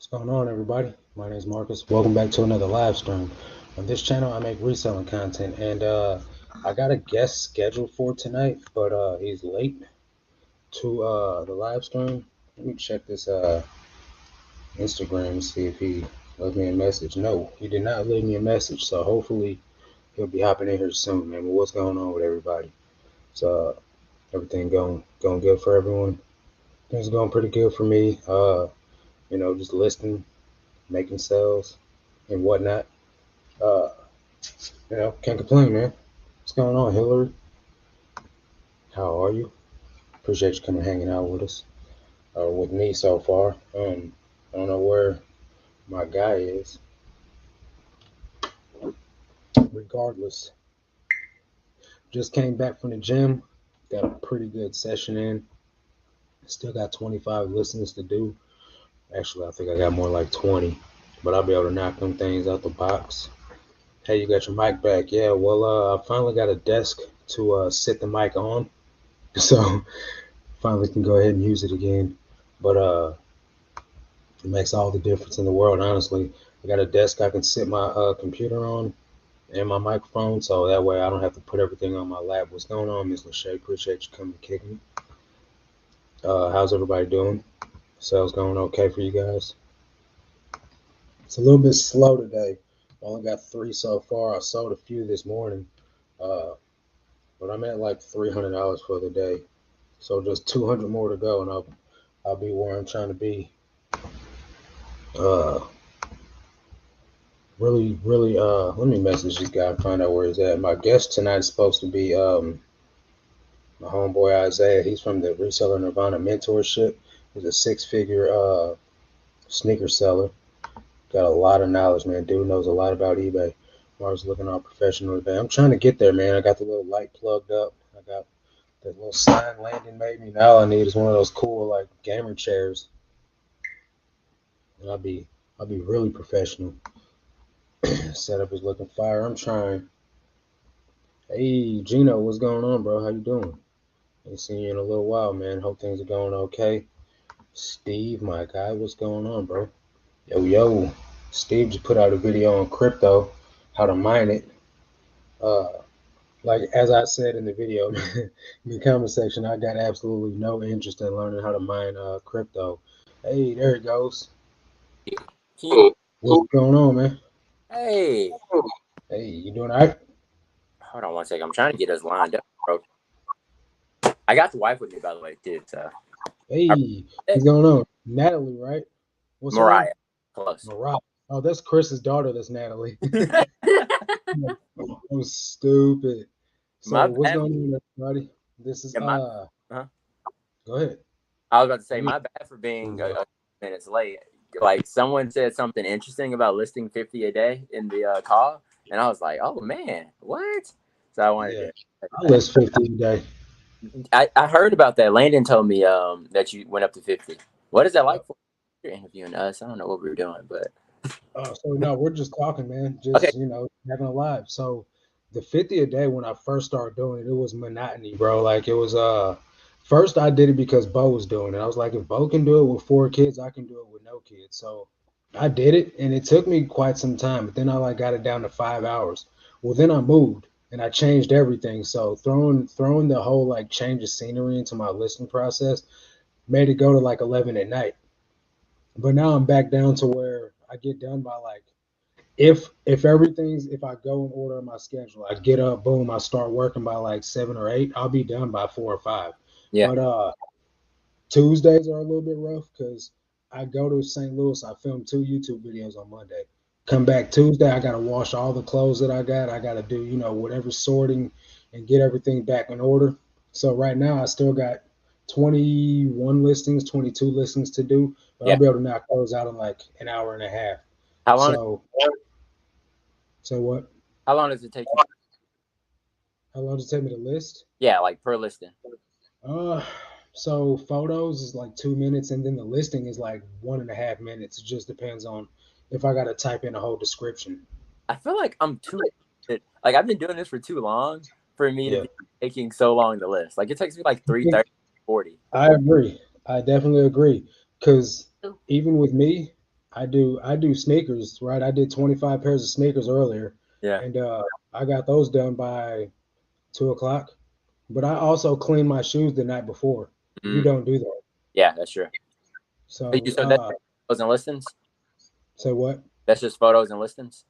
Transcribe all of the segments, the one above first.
What's going on, everybody? My name is Marcus. Welcome back to another live stream. On this channel, I make reselling content, and I got a guest scheduled for tonight, but he's late to the live stream. Let me check this Instagram and see if he left me a message. No, he did not leave me a message, so hopefully he'll be hopping in here soon, man. But what's going on with everybody? So everything going good for everyone? Things going pretty good for me. Just listing, making sales, and whatnot. Uh, can't complain, man. What's going on, Hillary? How are you? Appreciate you coming hanging out with us, with me so far. I don't know where my guy is. Regardless, just came back from the gym. Got a pretty good session in. Still got 25 listens to do. Actually, I think I got more like 20, but I'll be able to knock them things out the box. Hey, you got your mic back? Yeah. Well, I finally got a desk to sit the mic on, so finally can go ahead and use it again. But it makes all the difference in the world, honestly. I got a desk I can sit my computer on and my microphone, so that way I don't have to put everything on my lap. What's going on, Miss Lachey? Appreciate you coming to kick me. How's everybody doing? Sales going okay for you guys? It's a little bit slow today. I only got 3 so far. I sold a few this morning, uh, but I'm at like $300 for the day. So just 200 more to go, and I'll be where I'm trying to be. Uh, really. Let me message this guy and find out where he's at. My guest tonight is supposed to be my homeboy Isaiah. He's from the Reseller Nirvana Mentorship. He's a 6-figure sneaker seller. Got a lot of knowledge, man. Dude knows a lot about eBay. Mark's looking all professional today. I'm trying to get there, man. I got the little light plugged up. I got that little sign landing made me. Now all I need is one of those cool like gamer chairs, and I'll be really professional. Setup is looking fire. I'm trying. Hey, Gino, what's going on, bro? How you doing? Ain't seen you in a little while, man. Hope things are going okay. Steve, my guy, what's going on, bro? Yo. Steve just put out a video on crypto, how to mine it. Uh, like as I said in the video, in the comment section, I got absolutely no interest in learning how to mine crypto. Hey, there it goes. What's going on, man? Hey, You doing all right? hold on one second. I'm trying to get us lined up, bro. I got the wife with me, by the way, too. So, Hey, what's going on? Natalie, right? What's her name? Mariah, close. Mariah. Oh, that's Chris's daughter. That's Natalie. That was stupid. So what's going on, everybody? This is Huh? Go ahead. I was about to say, my bad for being a minutes late. Like, someone said something interesting about listing 50 a day in the call, and I was like, oh, man, what? So I wanted to. I list 50 a day. I heard about that. Landon told me that you went up to 50. What is that like for? You're interviewing us. I don't know what we were doing, but. So no, we're just talking, man. Just Okay. having a live. So the 50 a day when I first started doing it, it was monotony, bro. Like it was first I did it because Bo was doing it. I was like, if Bo can do it with 4 kids, I can do it with no kids. So I did it, and it took me quite some time. But then I like got it down to 5 hours. Well, then I moved and I changed everything. So throwing the whole like change of scenery into my listing process made it go to like 11 at night. But now I'm back down to where I get done by like if I go in order of my schedule, I get up, boom, I start working by like 7 or 8, I'll be done by 4 or 5. Yeah. But Tuesdays are a little bit rough because I go to St. Louis, I film 2 YouTube videos on Monday. Come back Tuesday, I gotta wash all the clothes that I got. I gotta do, whatever sorting and get everything back in order. So right now I still got 21 listings, 22 listings to do, but I'll be able to knock those out in like an hour and a half. How long? So what? How long does it take you? How long does it take me to list? Yeah, like per listing. So photos is like 2 minutes, and then the listing is like 1.5 minutes. It just depends on if I gotta type in a whole description. I feel like I'm too like I've been doing this for too long for me to be taking so long to list. Like it takes me like 3:30, 40. I agree. I definitely agree. Because even with me, I do sneakers, right? I did 25 pairs of sneakers earlier, Yeah. and I got those done by 2 o'clock. But I also clean my shoes the night before. You Mm, don't do that. yeah, that's true. So So that's photos and listings. say what? That's just photos and listings.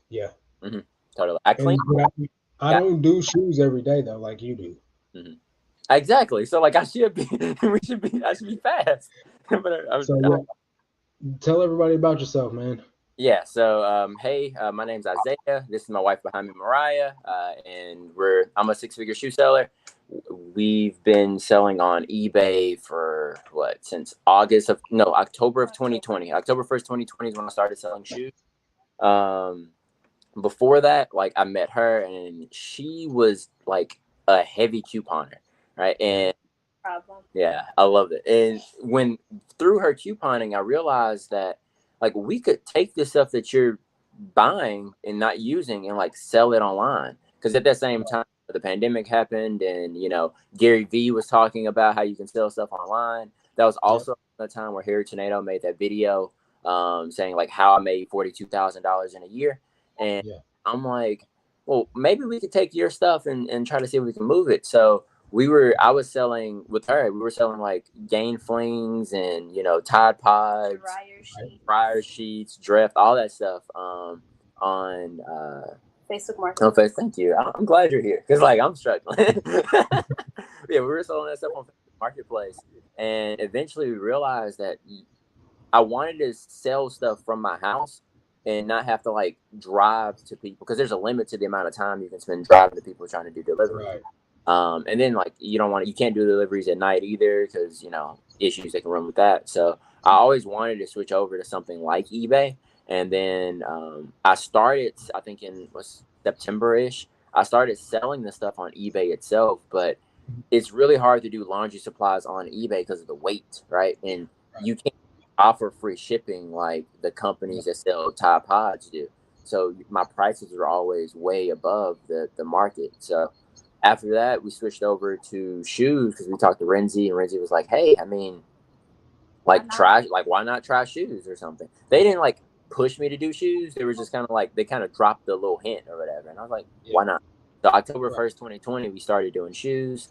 Yeah, Mm-hmm. Totally. I clean. and but I Yeah. don't do shoes every day though, like you do. Mm-hmm. Exactly. So like I should be. We should be. I should be fast. But So yeah, tell everybody about yourself, man. yeah. So hey, my name's Isaiah. This is my wife behind me, Mariah, and I'm a six-figure shoe seller. We've been selling on eBay for what since October of 2020. October 1st, 2020 is when I started selling shoes. Um, Before that, like I met her and she was like a heavy couponer, right? And yeah, I love it. And when through her couponing, I realized that like we could take the stuff that you're buying and not using and like sell it online. Because at that same time, the pandemic happened, and Gary Vee was talking about how you can sell stuff online. That was Yeah, also the time where Harry Tornado made that video saying like how I made $42,000 in a year, and yeah, I'm like, well, maybe we could take your stuff and try to see if we can move it. So I was selling with her. We were selling like Gain Flings and Tide Pods, dryer sheets, Drift, all that stuff. On Facebook Marketplace. Okay, thank you. I'm glad you're here because like I'm struggling. Yeah, we were selling that stuff on Facebook Marketplace, and eventually we realized that I wanted to sell stuff from my house and not have to like drive to people because there's a limit to the amount of time you can spend driving to people trying to do delivery. right. And then like you can't do deliveries at night either because issues that can run with that. So I always wanted to switch over to something like eBay, and then I started I think in was September-ish. I started selling the stuff on eBay itself, but it's really hard to do laundry supplies on eBay because of the weight, right? And you can't offer free shipping like the companies that sell Tide Pods do. So my prices are always way above the market. So after that, we switched over to shoes because we talked to Renzi, and Renzi was like, "Hey, I mean, why not try shoes or something?" They didn't like push me to do shoes. They were just kind of like they kind of dropped the little hint or whatever, and I was like, "Why not?" So October 1st, 2020, we started doing shoes.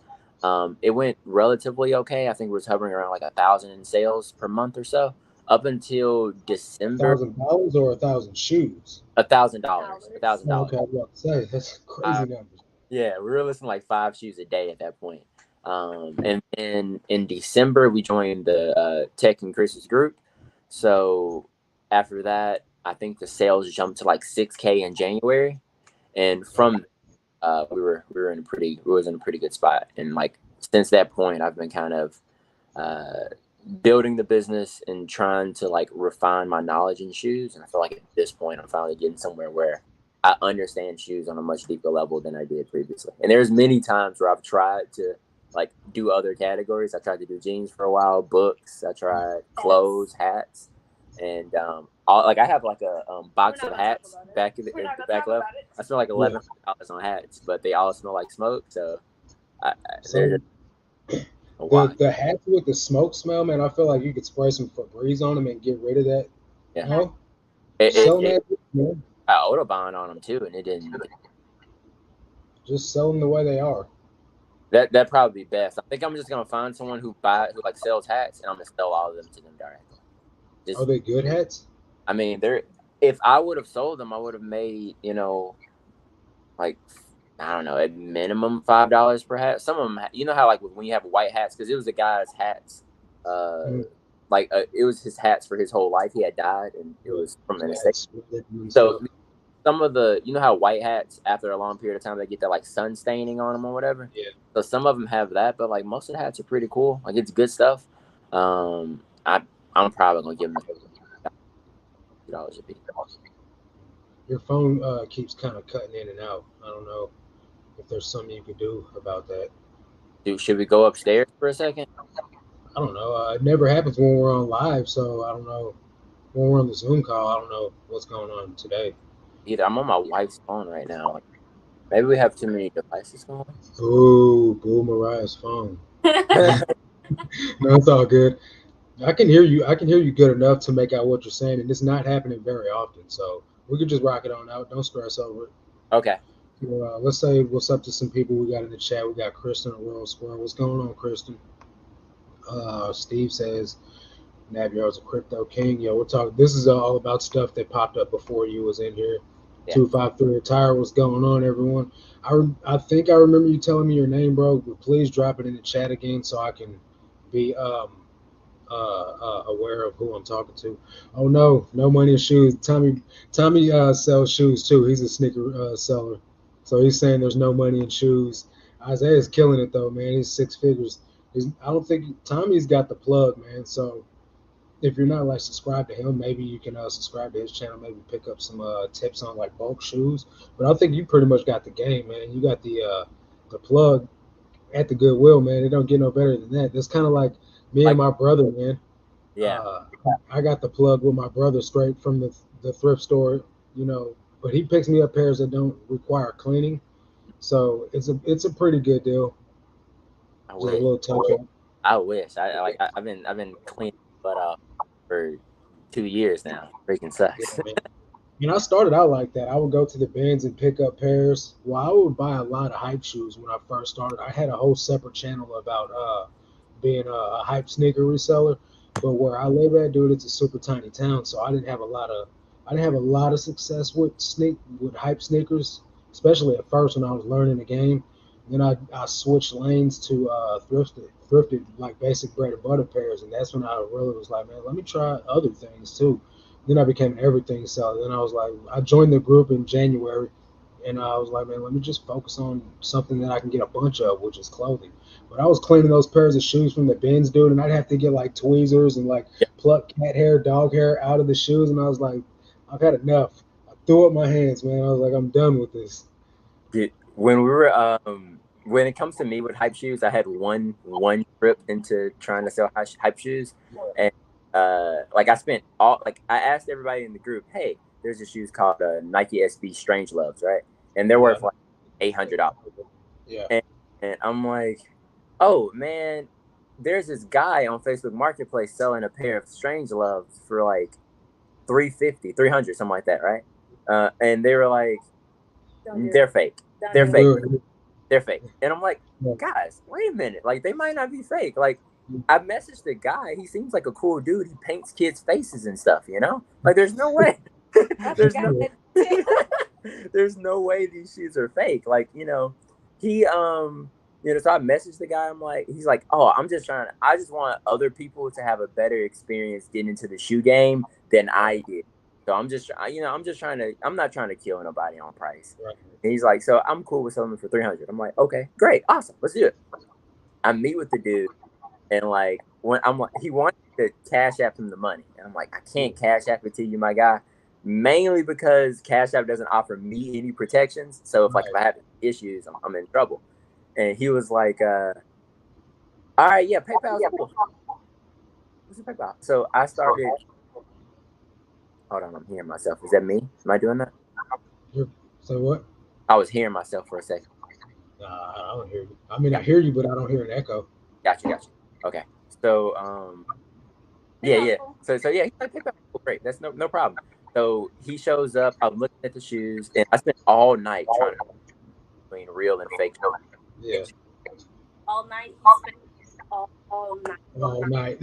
It went relatively okay. I think we was hovering around like 1,000 in sales per month or so, up until December. $1,000 or 1,000 shoes? $1,000. Oh, $1,000. okay, I was about to say that's crazy numbers. Yeah, we were listening to like 5 shoes a day at that point. And then in December, we joined the Tech and Chris's group. So after that, I think the sales jumped to like 6K in January, and from we was in a pretty good spot. And like since that point, I've been kind of uh, building the business and trying to like refine my knowledge in shoes. And I feel like at this point, I'm finally getting somewhere where I understand shoes on a much deeper level than I did previously. And there's many times where I've tried to like do other categories. I tried to do jeans for a while, books. I tried clothes, hats, and like I have like a box of hats back in the back left. I spent like $1,100 on hats, but they all smell like smoke. So So a lot. the hats with the smoke smell, man, I feel like you could spray some Febreze on them and get rid of that. Yeah. No, It, sell them it, as man. I Autobahn on them too, and it didn't. Just sell them the way they are. That probably be best. I think I'm just gonna find someone who like sells hats, and I'm gonna sell all of them to them directly. Are they good hats? I mean, if I would have sold them, I would have made like I don't know, at minimum $5 per hat. Some of them, how like when you have white hats, because it was a guy's hats, it was his hats for his whole life. He had died, and it was from an estate. So some of the, how white hats after a long period of time they get that like sun staining on them or whatever. Yeah. So some of them have that, but like most of the hats are pretty cool. Like it's good stuff. I'm probably gonna give them $2 a piece. Your phone keeps kind of cutting in and out. I don't know if there's something you could do about that. Dude, should we go upstairs for a second? I don't know. It never happens when we're on live, so I don't know. When we're on the Zoom call, I don't know what's going on today. Either I'm on my wife's phone right now. Maybe we have too many devices going. Boo, Mariah's phone. No, it's all good. I can hear you. I can hear you good enough to make out what you're saying, and it's not happening very often. So we could just rock it on out. Don't stress over it. Okay. Let's say what's up to some people we got in the chat. We got Kristen and Royal Squirrel. What's going on, Kristen? Steve says Navier's a crypto king. Yo, we're talking. This is all about stuff that popped up before you was in here. Yeah. 253 Retire. What's going on, everyone? I think I remember you telling me your name, bro. But please drop it in the chat again so I can be aware of who I'm talking to. Oh no, no money in shoes. Tommy sells shoes too. He's a sneaker seller, so he's saying there's no money in shoes. Isaiah's killing it though, man. He's six figures. I don't think Tommy's got the plug, man. So if you're not like subscribed to him, maybe you can subscribe to his channel. Maybe pick up some tips on like bulk shoes. But I think you pretty much got the game, man. You got the plug at the Goodwill, man. It don't get no better than that. That's kind of like me and Like, my brother, man. yeah. I got the plug with my brother straight from the thrift store, you know. But he picks me up pairs that don't require cleaning, so it's a pretty good deal. I Just a wish. little touch up. I wish. I've been cleaning butt off for 2 years now. Freaking sucks. Yeah, man. And I started out like that. I would go to the bins and pick up pairs. Well, I would buy a lot of hype shoes when I first started. I had a whole separate channel about being a hype sneaker reseller. But where I live at, dude, it's a super tiny town, so I didn't have a lot of success with hype sneakers, especially at first when I was learning the game. Then I switched lanes to thrifted like basic bread and butter pairs, and that's when I really was like, man, let me try other things too. Then I became an everything seller. Then I was like, I joined the group in January, and I was like, man, let me just focus on something that I can get a bunch of, which is clothing. But I was cleaning those pairs of shoes from the bins, dude, and I'd have to get like tweezers and like Yeah. pluck cat hair, dog hair out of the shoes, and I was like, I've had enough. I threw up my hands, man. I was like, I'm done with this. Dude, when it comes to me with hype shoes, I had one trip into trying to sell hype shoes, and like I spent all like I asked everybody in the group, hey, there's a shoes called Nike SB Strange Loves, right? And they're Yeah, worth like $800, yeah, and, and I'm like, oh man, there's this guy on Facebook Marketplace selling a pair of Strange Loves for like 350, 300, something like that, right? And they were like, they're fake. They're fake. dude. They're fake. And I'm like, Yeah. guys, wait a minute. Like, they might not be fake. Like, I messaged the guy. He seems like a cool dude. He paints kids' faces and stuff, you know? Like, there's no way. there's no there's no way these shoes are fake. Like, he so I messaged the guy. I'm like, he's like, oh, I just want other people to have a better experience getting into the shoe game than I did. So I'm not trying to kill nobody on price. Right. And he's like, so I'm cool with selling them for 300. I'm like, okay, great, awesome, let's do it. I meet with the dude, and like when I'm like, he wanted to cash app him the money, and I'm like, I can't cash app it to you, my guy, mainly because Cash App doesn't offer me any protections. So if I have issues, I'm in trouble. And he was like, all right, yeah, PayPal's cool. What's the PayPal? So I started. Hold on, I'm hearing myself. Is that me? Am I doing that? So what? I was hearing myself for a second. I don't hear you. I mean, I hear you, but I don't hear an echo. Gotcha. Okay. So yeah. So yeah, he's like, PayPal, great. That's no problem. So he shows up. I'm looking at the shoes, and I spent all night trying to between real and fake. Yeah. All night. All night. All night.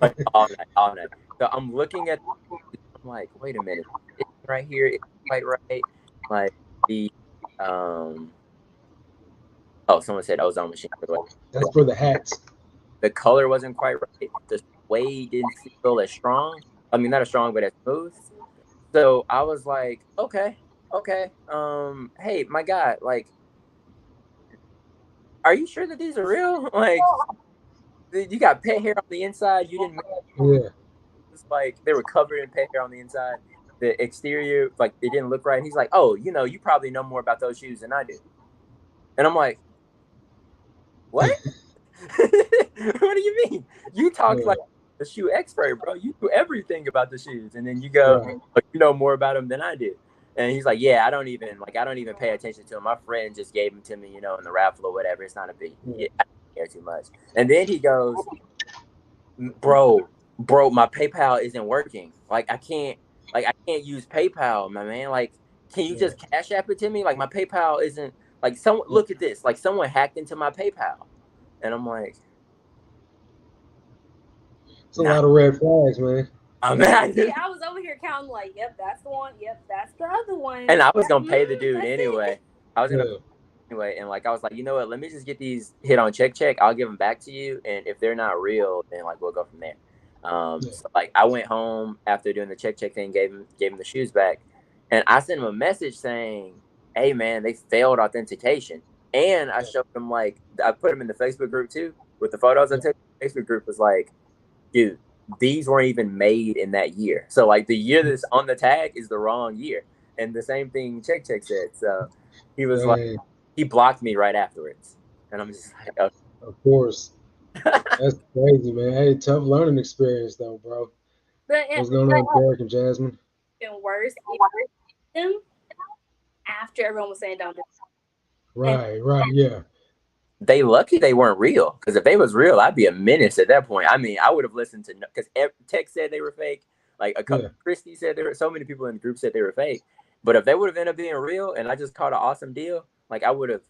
Like, all night. So I'm looking at. I'm like, wait a minute, it's right here. It's quite right. Like the Oh, someone said ozone machine. That's for the hats. The color wasn't quite right. The suede didn't feel as strong. I mean, not as strong, but as smooth. So I was like, okay. Hey, my guy, like, are you sure that these are real? Like, you got pet hair on the inside. You didn't. Yeah. It's like they were covered in pet hair on the inside. The exterior, like, it didn't look right. And he's like, oh, you probably know more about those shoes than I do. And I'm like, what? What do you mean? You talk like a shoe expert, bro. You do everything about the shoes, and then you go, you know more about them than I do. And he's like, yeah, I don't even pay attention to them. My friend just gave them to me, in the raffle or whatever. It's not a big, I don't care too much. And then he goes, bro, bro, my PayPal isn't working. Like I can't use PayPal, my man. Like, can you Yeah. just Cash App it to me? Like my PayPal isn't like someone look at this. Like someone hacked into my PayPal. And I'm like, It's a nah. lot of red flags, man. I'm See, I was over here counting like, yep, that's the one. Yep, that's the other one. and I was gonna pay the dude That's anyway. it. I was gonna Yeah. anyway, and like I was like, you know what? Let me just get these hit on check. I'll give them back to you, and if they're not real, then like we'll go from there. Yeah. So like I went home after doing the check thing, gave him the shoes back, and I sent him a message saying, "Hey man, they failed authentication," and I Yeah. showed him like I put them in the Facebook group too with the photos I Yeah. took. The Facebook group was like, dude, these weren't even made in that year. So like the year that's on the tag is the wrong year. And the same thing check said. So he was like, Dang. he blocked me right afterwards. And I'm just like, okay. Of course. That's crazy, man. Hey, tough learning experience though, bro. But What's going on, Derek and Jasmine? even worse, it them after everyone was saying don't do it. And Right, right, yeah. They lucky they weren't real. Because if they was real, I'd be a menace at that point. I mean, I would have listened to because Tech said they were fake. Like a couple, Yeah. Christy said there were so many people in the group said they were fake. But if they would have ended up being real, and I just caught an awesome deal, like I would have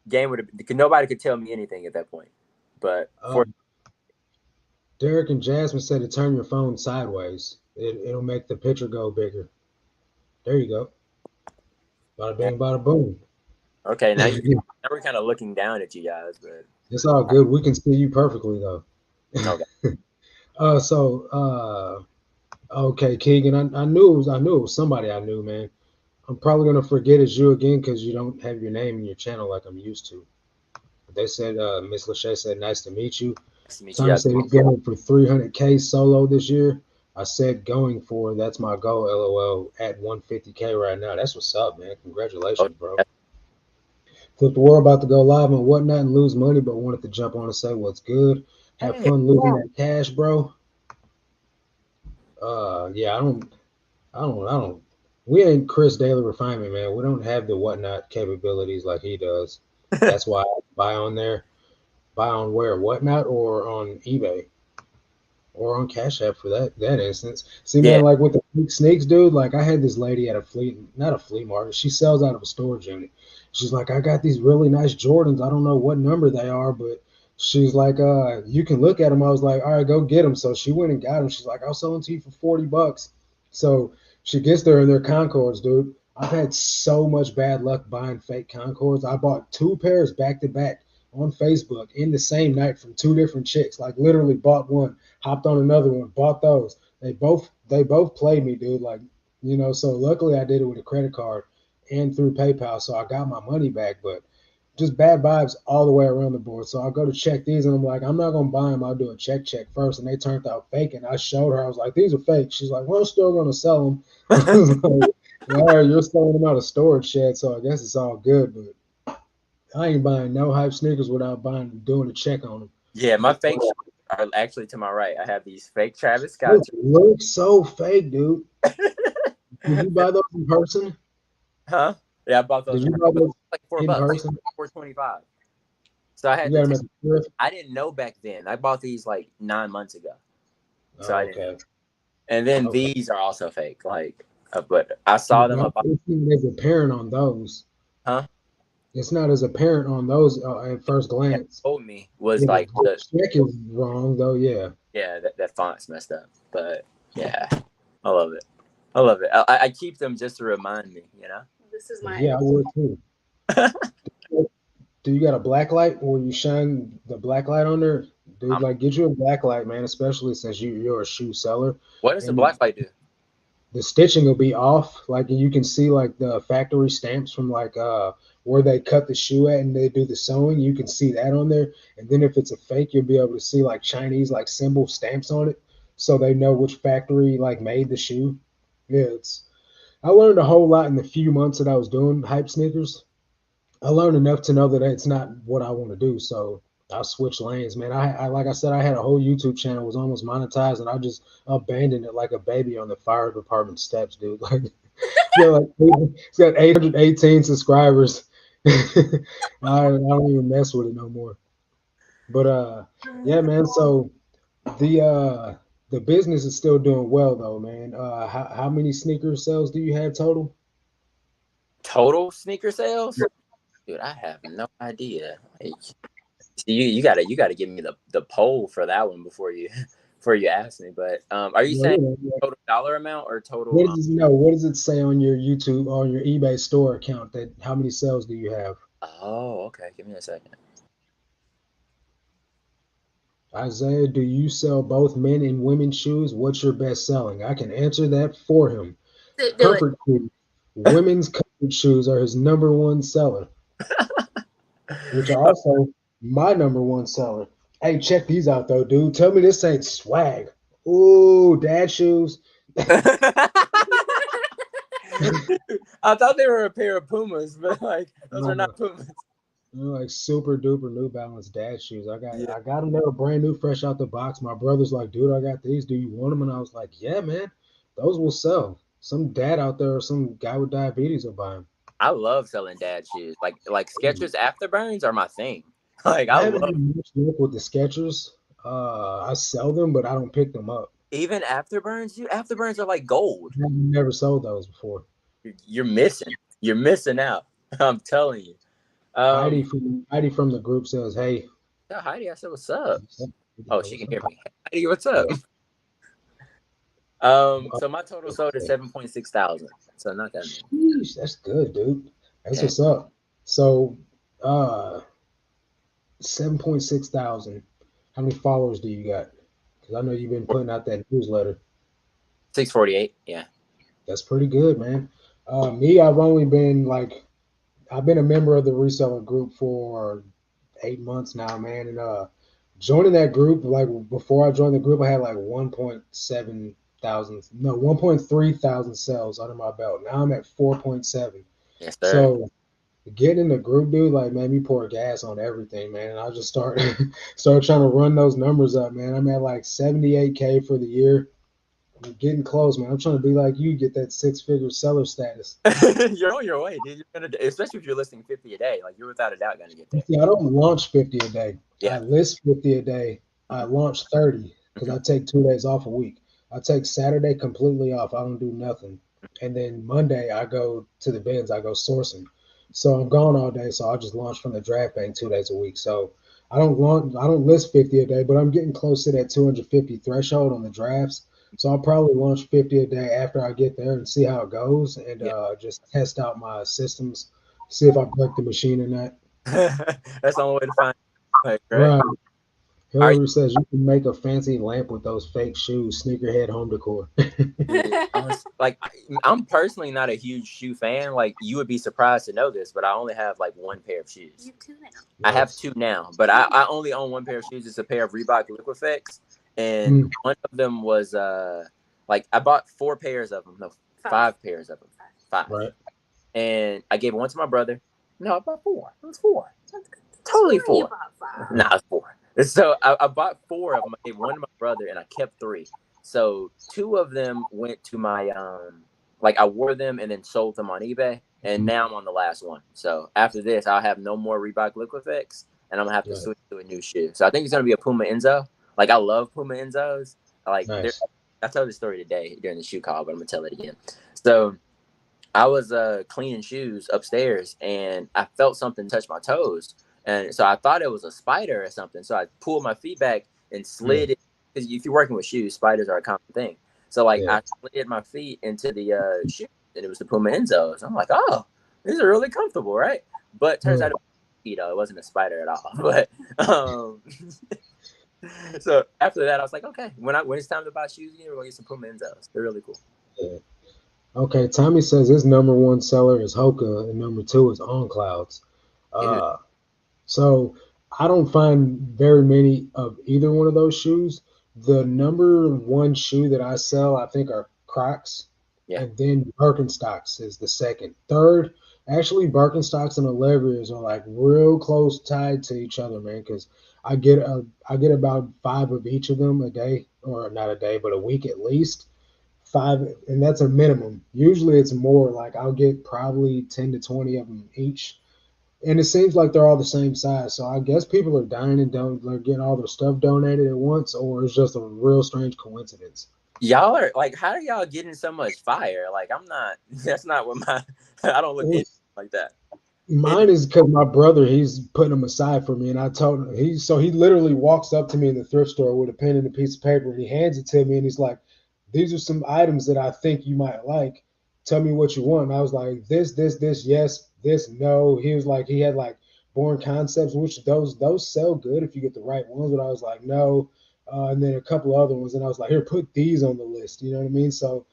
game would have nobody could tell me anything at that point. But for Derek and Jasmine said to turn your phone sideways. It'll make the picture go bigger. There you go. Bada bing, bada boom. okay, now we're kind of looking down at you guys, but It's all good. We can see you perfectly though. okay. Okay, Keegan. I knew it was somebody I knew, man. I'm probably gonna forget it's you again because you don't have your name in your channel like I'm used to. They said Miss Lachey said nice to meet you. Nice to meet you Tom guys. said he's going for 300K solo this year. I said going for that's my goal. LOL at 150K right now. That's what's up, man. Oh, Congratulations, bro. Flip the world about to go live and whatnot and lose money, but wanted to jump on and say what's good. Have hey, fun losing that cash, bro. Yeah, I don't. We ain't Chris Daily Refinement, man. We don't have the whatnot capabilities like he does. That's why I buy on there, buy on where whatnot or on eBay or on Cash App for that instance. See, yeah. man, like with the sneaks, dude. Like I had this lady at not a flea market. She sells out of a storage unit. She's like, I got these really nice Jordans. I don't know what number they are, but she's like, you can look at them. I was like, all right, go get them. So she went and got them. She's like, I'll sell them to you for $40. So she gets there and they're Concords, dude. I've had so much bad luck buying fake Concords. I bought two pairs back to back on Facebook in the same night from two different chicks. Like literally bought one, hopped on another one, bought those. They both played me, dude. Like, so luckily I did it with a credit card and through PayPal, so I got my money back. But just bad vibes all the way around the board. So I go to check these, and I'm like, I'm not gonna buy them. I'll do a check first, and they turned out fake. And I showed her, I was like, these are fake. She's like, well, I'm still gonna sell them. I was like, all right, you're selling them out of storage shed, so I guess it's all good. But I ain't buying no hype sneakers without doing a check on them. Yeah, my fake are actually to my right. I have these fake Travis Scott. Those look so fake, dude. Did you buy those in person? Huh? Yeah, I bought Did those you buy those like in $4, person? 425. So I You had got to them take. at the thrift? I didn't know back then. I bought these like 9 months ago, so Oh, I didn't know. okay. And then Okay. these are also fake. Like, but I Yeah, saw them. but I bought, it's not as apparent on those. huh? It's not as apparent on those at first Yeah, glance. told me was Yeah, like the check is wrong though. Yeah. that font's messed up. But yeah, I love it. I love it. I keep them just to remind me. this is my Yeah, I would too. Do you got a black light or you shine the black light on there? Dude, like get you a black light, man, especially since you're a shoe seller. What does the And black light do? the stitching will be off. Like you can see like the factory stamps from like where they cut the shoe at and they do the sewing. You can see that on there. And then if it's a fake, you'll be able to see like Chinese like symbol stamps on it, so they know which factory like made the shoe. Yeah, I learned a whole lot in the few months that I was doing hype sneakers. I learned enough to know that it's not what I want to do. So I switched lanes, man. I like I said, I had a whole YouTube channel, was almost monetized, and I just abandoned it like a baby on the fire department steps, dude. Like it's got 818 subscribers. I don't even mess with it no more. But yeah, man. So The business is still doing well though, man. How many sneaker sales do you have total? Total sneaker sales, dude. I have no idea. Like, you gotta give me the poll for that one before you before you ask me. But are you Well, saying like, total dollar amount or total? what does it know? What does it say on your YouTube or your eBay store account that how many sales do you have? Oh, okay. Give me a second. Isaiah, do you sell both men and women's shoes? What's your best selling? I can answer that for him. Do it. Comfort shoes. Women's comfort shoes are his number one seller, which are also my number one seller. Hey, check these out though, dude. Tell me this ain't swag. Ooh, dad shoes. I thought they were a pair of Pumas, but like those are not Pumas. They're like super duper New Balance dad shoes. Yeah. I got them. They were brand new, fresh out the box. My brother's like, dude, I got these. Do you want them? And I was like, yeah, man, those will sell. Some dad out there or some guy with diabetes will buy them. I love selling dad shoes. Like Skechers afterburns are my thing. Like I I haven't love had much luck with the Skechers. I sell them, but I don't pick them up. even afterburns. You afterburns are like gold. I've never sold those before. You're missing. You're missing out. I'm telling you. Heidi from the group says, "Hey, Yeah, Heidi, I said, what's up? Oh, she what's can up?" hear me. Heidi, what's up? Yeah. So my total sold is 7.6 thousand. So not that many. Sheesh, that's good, dude. That's Yeah. what's up. So, 7.6 thousand. How many followers do you got? Because I know you've been putting out that newsletter. 648. Yeah. That's pretty good, man. Me, I've only been like, I've been a member of the reseller group for 8 months now, man. And joining that group, like before I joined the group, I had like 1.7 thousand, no, 1.3 thousand sales under my belt. Now I'm at 4.7. Yes, sir. So getting in the group, dude, like made me pour gas on everything, man. And I just started trying to run those numbers up, man. I'm at like 78K for the year. I'm getting close, man. I'm trying to be like you, get that six-figure seller status. You're on your way, dude. You're gonna, especially if you're listing 50 a day. Like you're without a doubt gonna get there. See, I don't launch 50 a day. I Yeah. list 50 a day. I launch 30 because I take 2 days off a week. I take Saturday completely off. I don't do nothing. And then Monday I go to the bins. I go sourcing. So I'm gone all day. So I just launch from the draft bank 2 days a week. So I don't launch. I don't list 50 a day, but I'm getting close to that 250 threshold on the drafts. So I'll probably launch 50 a day after I get there and see how it goes and Yeah. just test out my systems, see if I break the machine or not. That's the only way to find it, right? Right. Are you Whoever says you can make a fancy lamp with those fake shoes, sneakerhead home decor. like I'm personally not a huge shoe fan. Like you would be surprised to know this, but I only have like one pair of shoes. You too now. I have Nice. two now, but I only own one pair of shoes. It's a pair of Reebok Liquifex, and one of them was like I bought 4 pairs of them. No, 5 pairs of them. 5. Right. And I gave one to my brother. No, I bought 4. It was 4. Totally 4. No, it's 4. So I bought 4 of them. I gave one to my brother, and I kept 3. So 2 of them went to my like I wore them and then sold them on eBay, and now I'm on the last one. So after this, I'll have no more Reebok Liquifix, and I'm gonna have to switch to a new shoe. So I think it's gonna be a Puma Enzo. Like I love Puma Enzos. Like Nice. I told the story today during the shoe call, but I'm gonna tell it again. So I was cleaning shoes upstairs, and I felt something touch my toes, and so I thought it was a spider or something. So I pulled my feet back and slid it. Because if you're working with shoes, spiders are a common thing. So like I slid my feet into the shoe, and it was the Puma Enzos. I'm like, oh, these are really comfortable, right? But turns out it wasn't a spider at all. But so after that, I was like, okay, when it's time to buy shoes again, we're gonna get some Puma Enzos. They're really cool. Yeah. Okay, Tommy says his number one seller is Hoka and number 2 is On Clouds. So I don't find very many of either one of those shoes. The number one shoe that I sell, I think, are Crocs. Yeah. And then Birkenstocks is the second. Third, actually, Birkenstocks and Allegrias are like real close tied to each other, man. Because I get about 5 of each of them a day, or not a day, but a week at least. 5, and that's a minimum. Usually, it's more. Like I'll get probably 10 to 20 of them each And it seems like they're all the same size. So I guess people are dying and they're getting all their stuff donated at once, or it's just a real strange coincidence. Y'all are like, how are y'all getting so much fire? Like, I'm not. That's not what my. I don't look Well, anything like that. mine is because my brother, he's putting them aside for me, and I told him he literally walks up to me in the thrift store with a pen and a piece of paper, and he hands it to me, and he's like, "These are some items that I think you might like. Tell me what you want." And I was like, "This, yes, this, no." He was like, he had like Born Concepts, which those sell good if you get the right ones, but I was like, no. And then a couple other ones, and I was like, "Here, put these on the list." You know what I mean? So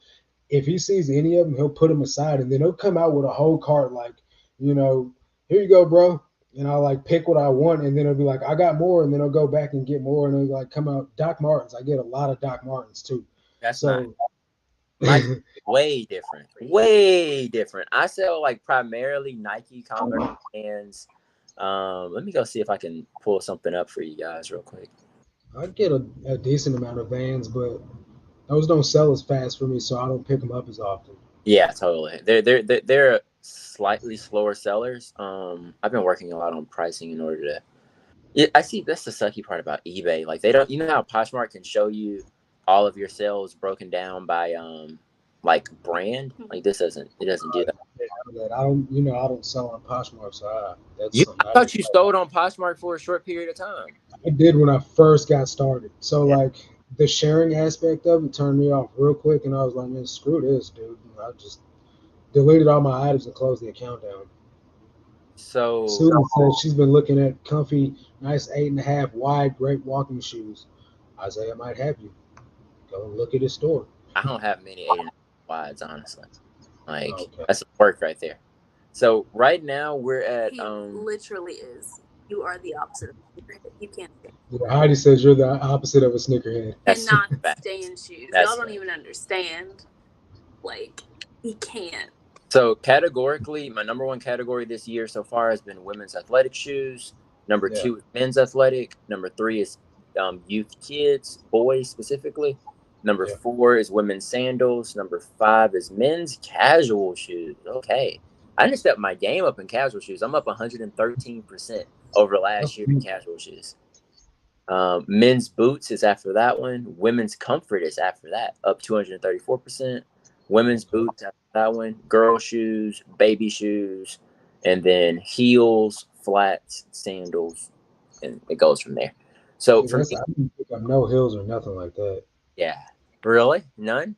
if he sees any of them, he'll put them aside, and then he'll come out with a whole cart like, you know, here you go, bro. And I'll like pick what I want, and then it'll be like, I got more, and then I'll go back and get more, and it'll like come out. Doc Martens, I get a lot of Doc Martens too. That's not So my way different. Way different. I sell like primarily Nike, Converse, Vans. Let me go see if I can pull something up for you guys real quick. I get a decent amount of Vans, but those don't sell as fast for me, so I don't pick them up as often. Yeah, totally. They're slightly slower sellers. I've been working a lot on pricing in order to. Yeah, I see. That's the sucky part about eBay. Like they don't. You know how Poshmark can show you all of your sales broken down by like brand. Like this doesn't. It doesn't do that. I don't sell on Poshmark, so that's You. something I thought you sold on Poshmark for a short period of time. I did when I first got started. So Yeah. like the sharing aspect of it turned me off real quick, and I was like, man, screw this, dude. And I just deleted all my items and closed the account down. So Susan says she's been looking at comfy, nice 8.5 wide, great walking shoes. Isaiah might have you. Go and look at his store. I don't have many 8.5 wides, honestly. Like Okay. that's work right there. So right now we're at He literally is. You are the opposite of a sneakerhead. You can't stand. Yeah, Heidi says you're the opposite of a sneakerhead. That's Cannot facts. stay in shoes. That's Y'all don't facts. even understand. Like he can't. So categorically, my number one category this year so far has been women's athletic shoes. Number Yeah. 2 is men's athletic. Number 3 is youth kids, boys specifically. Number Yeah. 4 is women's sandals. Number 5 is men's casual shoes. Okay. I just stepped my game up in casual shoes. I'm up 113% over last year in casual shoes. Men's boots is after that one. Women's comfort is after that, up 234%. Women's boots after that one. Girl shoes, baby shoes, and then heels, flats, sandals, and it goes from there. So See, for me, I didn't pick up no hills or nothing like that. yeah, really none.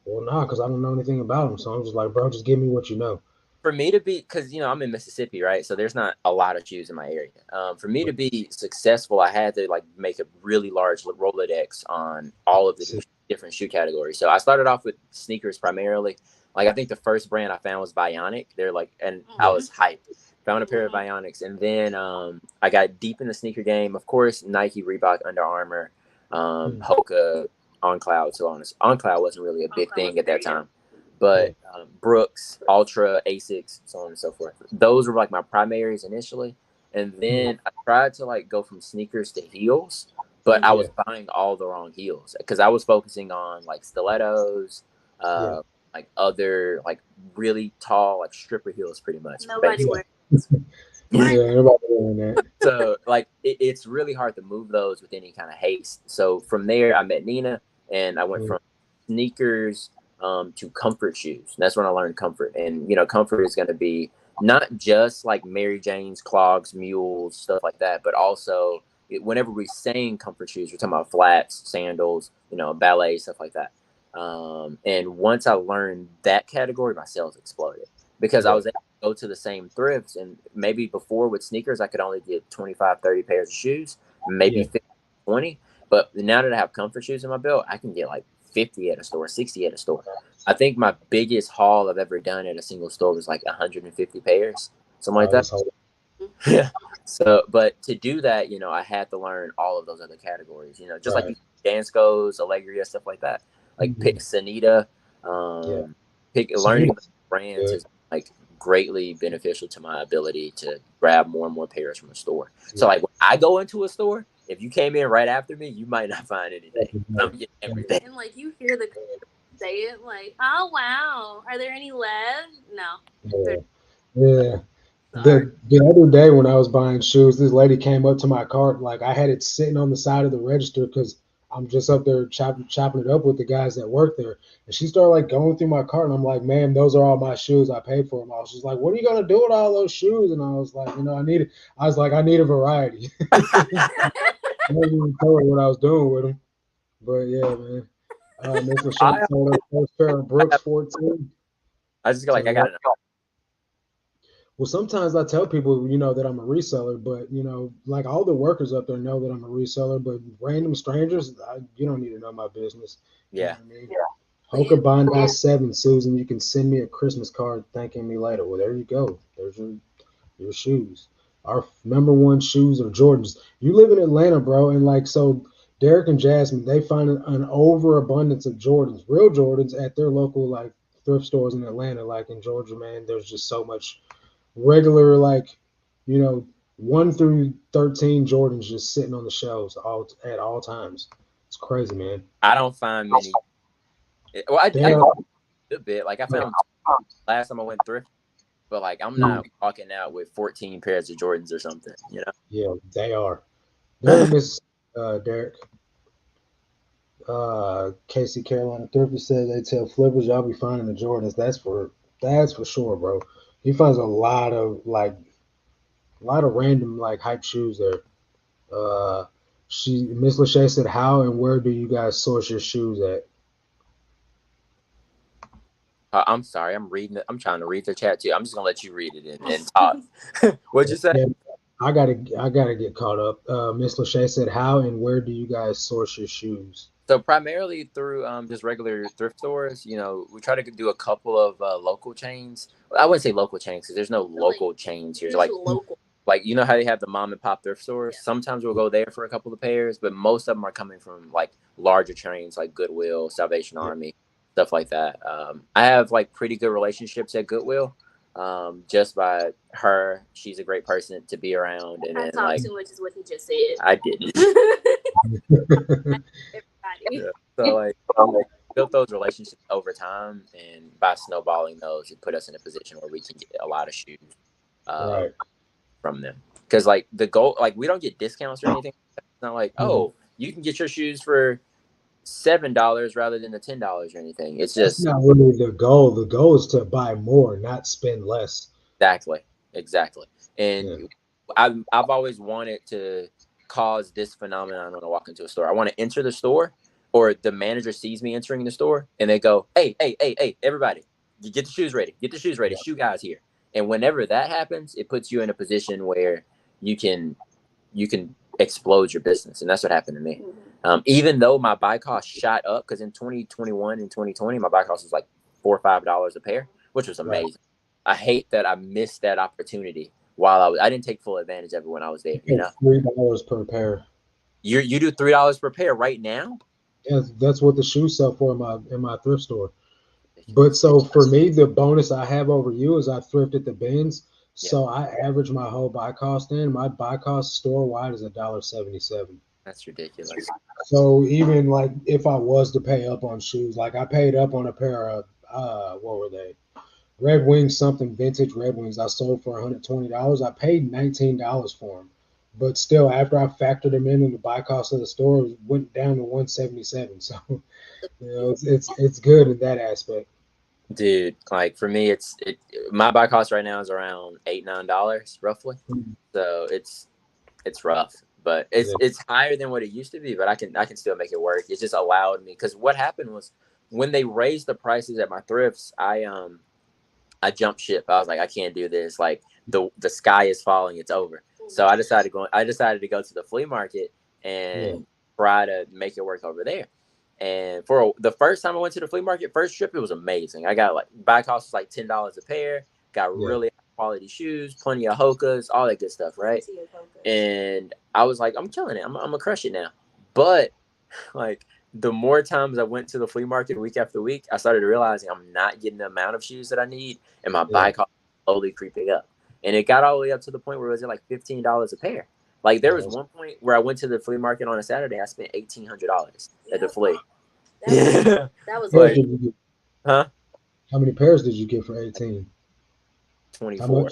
Well, nah, because I don't know anything about them. So I'm just like, bro, just give me what you know. For me to be, because I'm in Mississippi, right? So there's not a lot of shoes in my area. For me to be successful, I had to like make a really large Rolodex on all of the different shoe categories. So I started off with sneakers primarily. Like I think the first brand I found was Bionic. They're like, and I was hyped. Found a pair of Bionics, and then I got deep in the sneaker game. Of course, Nike, Reebok, Under Armour, Hoka, On Cloud. So On Cloud wasn't really a big thing at that time. But Brooks, Ultra, Asics, so on and so forth. Those were like my primaries initially. And then I tried to like go from sneakers to heels, but I was buying all the wrong heels because I was focusing on like stilettos, like other like really tall like stripper heels pretty much. Nobody wears. Nobody wearing that. So like it's really hard to move those with any kind of haste. So from there I met Nina and I went from sneakers to comfort shoes. That's when I learned comfort. And, comfort is going to be not just like Mary Jane's, clogs, mules, stuff like that, but also whenever we're saying comfort shoes, we're talking about flats, sandals, ballet, stuff like that. And once I learned that category, my sales exploded because I was able to go to the same thrifts. And maybe before with sneakers, I could only get 25, 30 pairs of shoes, maybe 50, 20. But now that I have comfort shoes in my belt, I can get like 50 at a store, 60 at a store. I think my biggest haul I've ever done at a single store was like 150 pairs, something like that. Yeah. So, but to do that, I had to learn all of those other categories, just like Danskos, Allegria, stuff like that. Like pick Sanita, learning brands is like greatly beneficial to my ability to grab more and more pairs from a store. So like when I go into a store, if you came in right after me, you might not find anything. I'm getting everything. And like you hear the say it like, oh wow, are there any left? No. Yeah. The other day when I was buying shoes, this lady came up to my cart. Like I had it sitting on the side of the register because I'm just up there chopping it up with the guys that work there. And she started like going through my cart, and I'm like, "Ma'am, those are all my shoes. I paid for them all." She's like, "What are you gonna do with all those shoes?" And I was like, I was like, "I need a variety." I didn't even tell her what I was doing with them, but yeah, man. Miss Lachey I, sold her first pair of Brooks 14. I just feel like I So got to know. well, sometimes I tell people, that I'm a reseller, but like all the workers up there know that I'm a reseller, but random strangers, you don't need to know my business. You know Yeah. what I mean? Hoka Bondi 7, Susan, you can send me a Christmas card thanking me later. Well, there you go. There's your shoes. Our number one shoes are Jordans. You live in Atlanta, bro, and like so Derek and Jasmine, they find an overabundance of Jordans, real Jordans at their local like thrift stores in Atlanta, like in Georgia, man. There's just so much regular like you know 1 through 13 Jordans just sitting on the shelves all at all times. It's crazy, man. I don't find many. Well, I They do are, a bit. Like I found last time I went thrift, but like I'm not walking out with 14 pairs of Jordans or something. yeah, they are. They're Miss Derek. Casey Carolina Thrifty says they tell flippers y'all be finding the Jordans. That's for sure, bro. He finds a lot of random like hype shoes there. Uh, Miss Lachey said, "How and where do you guys source your shoes at?" I'm sorry. I'm trying to read the chat too. I'm just gonna let you read it and talk. What'd you say? Yeah, I gotta get caught up. Miss Lachey said, "How and where do you guys source your shoes?" So primarily through just regular thrift stores. We try to do a couple of local chains. I wouldn't say local chains because there's no local chains here. Like local. Like how they have the mom and pop thrift stores. Sometimes we'll go there for a couple of pairs, but most of them are coming from like larger chains like Goodwill, Salvation Army, stuff like that. I have like pretty good relationships at Goodwill. Just by her, she's a great person to be around. And then like too much is what he just said. I didn't. Yeah. So like built those relationships over time, and by snowballing those, it put us in a position where we can get a lot of shoes. Right. From them, because like the goal, like we don't get discounts or anything. It's not like, oh, you can get your shoes for $7 rather than the $10 or anything. It's That's just not really the goal. The goal is to buy more, not spend less. exactly. And Yeah. I've always wanted to cause this phenomenon when I walk into a store. I want to enter the store, or the manager sees me entering the store, and they go, hey, everybody, you get the shoes ready. Get the shoes ready. Shoe guys here. And whenever that happens, it puts you in a position where you can explode your business. And that's what happened to me. Even though my buy cost shot up, because in 2021 and 2020, my buy cost was like $4 or $5 a pair, which was amazing. Right. I hate that I missed that opportunity while I didn't take full advantage of it when I was there. $3 per pair. You do $3 per pair right now? Yeah, that's what the shoes sell for in my thrift store. But so for me, the bonus I have over you is I thrift at the bins. So I average my whole buy cost in. My buy cost store wide is $1.77. That's ridiculous. So even like if I was to pay up on shoes, like I paid up on a pair of what were they? Red Wings, something vintage Red Wings. I sold for $120. I paid $19 for them, but still, after I factored them in the buy cost of the store, it went down to $177. So it's good in that aspect. Dude, like for me, my buy cost right now is around $8-9 roughly. So it's rough, but it's higher than what it used to be. But I can still make it work. It just allowed me, because what happened was when they raised the prices at my thrifts, I jumped ship. I was like, I can't do this. Like the sky is falling. It's over. So I decided to go to the flea market and try to make it work over there. And for the first time I went to the flea market, first trip, it was amazing. I got like buy cost was like $10 a pair. Got really high quality shoes, plenty of Hokas, all that good stuff, right? And I was like, I'm killing it. I'm gonna crush it now. But like the more times I went to the flea market week after week, I started realizing I'm not getting the amount of shoes that I need, and my buy cost was slowly creeping up. And it got all the way up to the point where it was at like $15 a pair. Like there was one point where I went to the flea market on a Saturday, I spent $1,800 at the flea. That was like, huh? How many pairs did you get for 18? 24.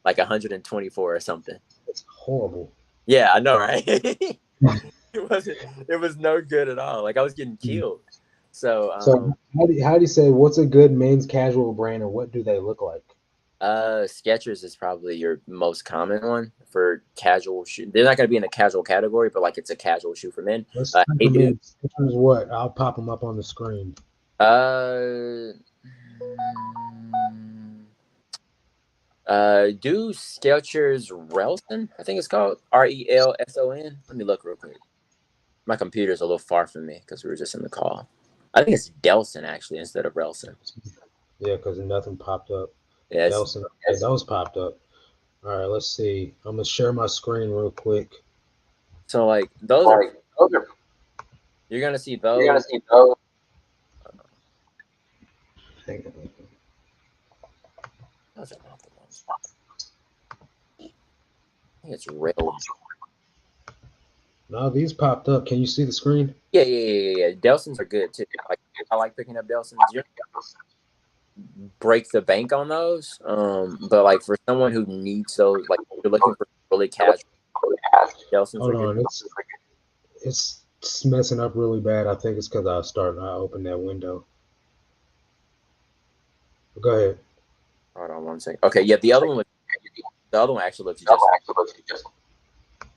like 124 or something. It's horrible. Yeah, I know, right? It was no good at all. Like I was getting killed. So how do you say what's a good men's casual brand and what do they look like? Skechers is probably your most common one for casual shoe. They're not going to be in the casual category, but like it's a casual shoe for men. Let's type them in. Skechers what? I'll pop them up on the screen. Do Skechers Relson? I think it's called Relson. Let me look real quick. My computer's a little far from me because we were just in the call. I think it's Delson actually instead of Relson. Yeah, because nothing popped up. Yeah, Delson. Those popped up. All right, let's see. I'm gonna share my screen real quick. So like those are you're gonna see those. Those are not the ones. I think it's Rail. No, these popped up. Can you see the screen? Yeah. Delsons are good too. Like I like picking up Delsons. You break the bank on those. But like for someone who needs those, like you're looking for really casual Delsons. Hold on, it's messing up really bad. I think it's because I opened that window. Go ahead. Hold on 1 second. Okay, yeah, the other one actually looks just.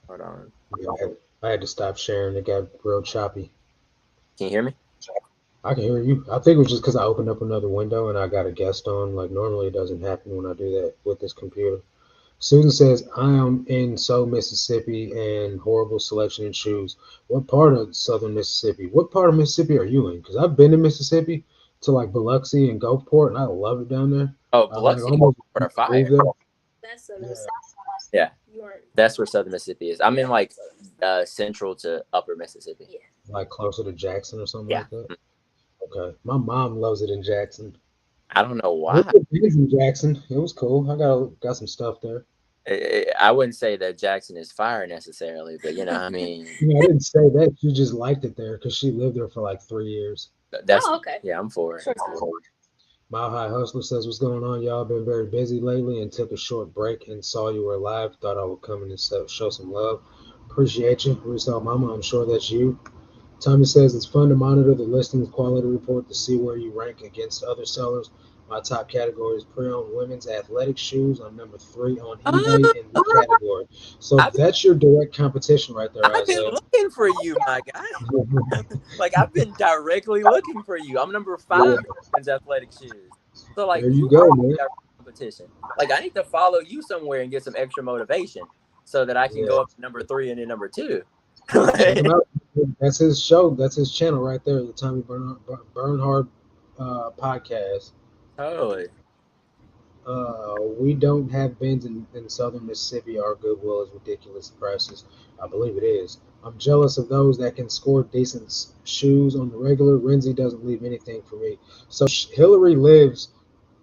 Hold on. Yeah, I had to stop sharing. It got real choppy. Can you hear me? I can hear you. I think it was just because I opened up another window and I got a guest on. Like normally it doesn't happen when I do that with this computer. Susan says, I am in Mississippi and horrible selection in shoes. What part of southern Mississippi? What part of Mississippi are you in? Because I've been to Mississippi to like Biloxi and Gulfport and I love it down there. Oh, Biloxi and Gulfport are fire. That's Southern Mississippi. Yeah. That's where Southern Mississippi is. I'm in like central to upper Mississippi. Yeah. Like closer to Jackson or something like that? Okay. My mom loves it in Jackson. I don't know why. In Jackson, it was cool. I got some stuff there. I wouldn't say that Jackson is fire necessarily, but I mean. Yeah, I didn't say that. She just liked it there because she lived there for like 3 years. That's okay. Yeah, I'm for it. Sure. Mile High Hustler says, what's going on? Y'all been very busy lately and took a short break and saw you were live. Thought I would come in and show some love. Appreciate you. Resell Mama, I'm sure that's you. Tommy says it's fun to monitor the listings quality report to see where you rank against other sellers. My top category is pre-owned women's athletic shoes. I'm number 3 on eBay in this category. So that's your direct competition right there, I've been looking for you, my guy. Like I've been directly looking for you. I'm number 5 in women's athletic shoes. So like there you go, man. Competition. Like I need to follow you somewhere and get some extra motivation so that I can go up to number 3 and then number 2. That's his show. That's his channel right there, the Tommy Bernhard podcast. Totally. We don't have bins in southern Mississippi. Our Goodwill is ridiculous prices. I believe it is. I'm jealous of those that can score decent shoes on the regular. Renzi doesn't leave anything for me. So Hillary lives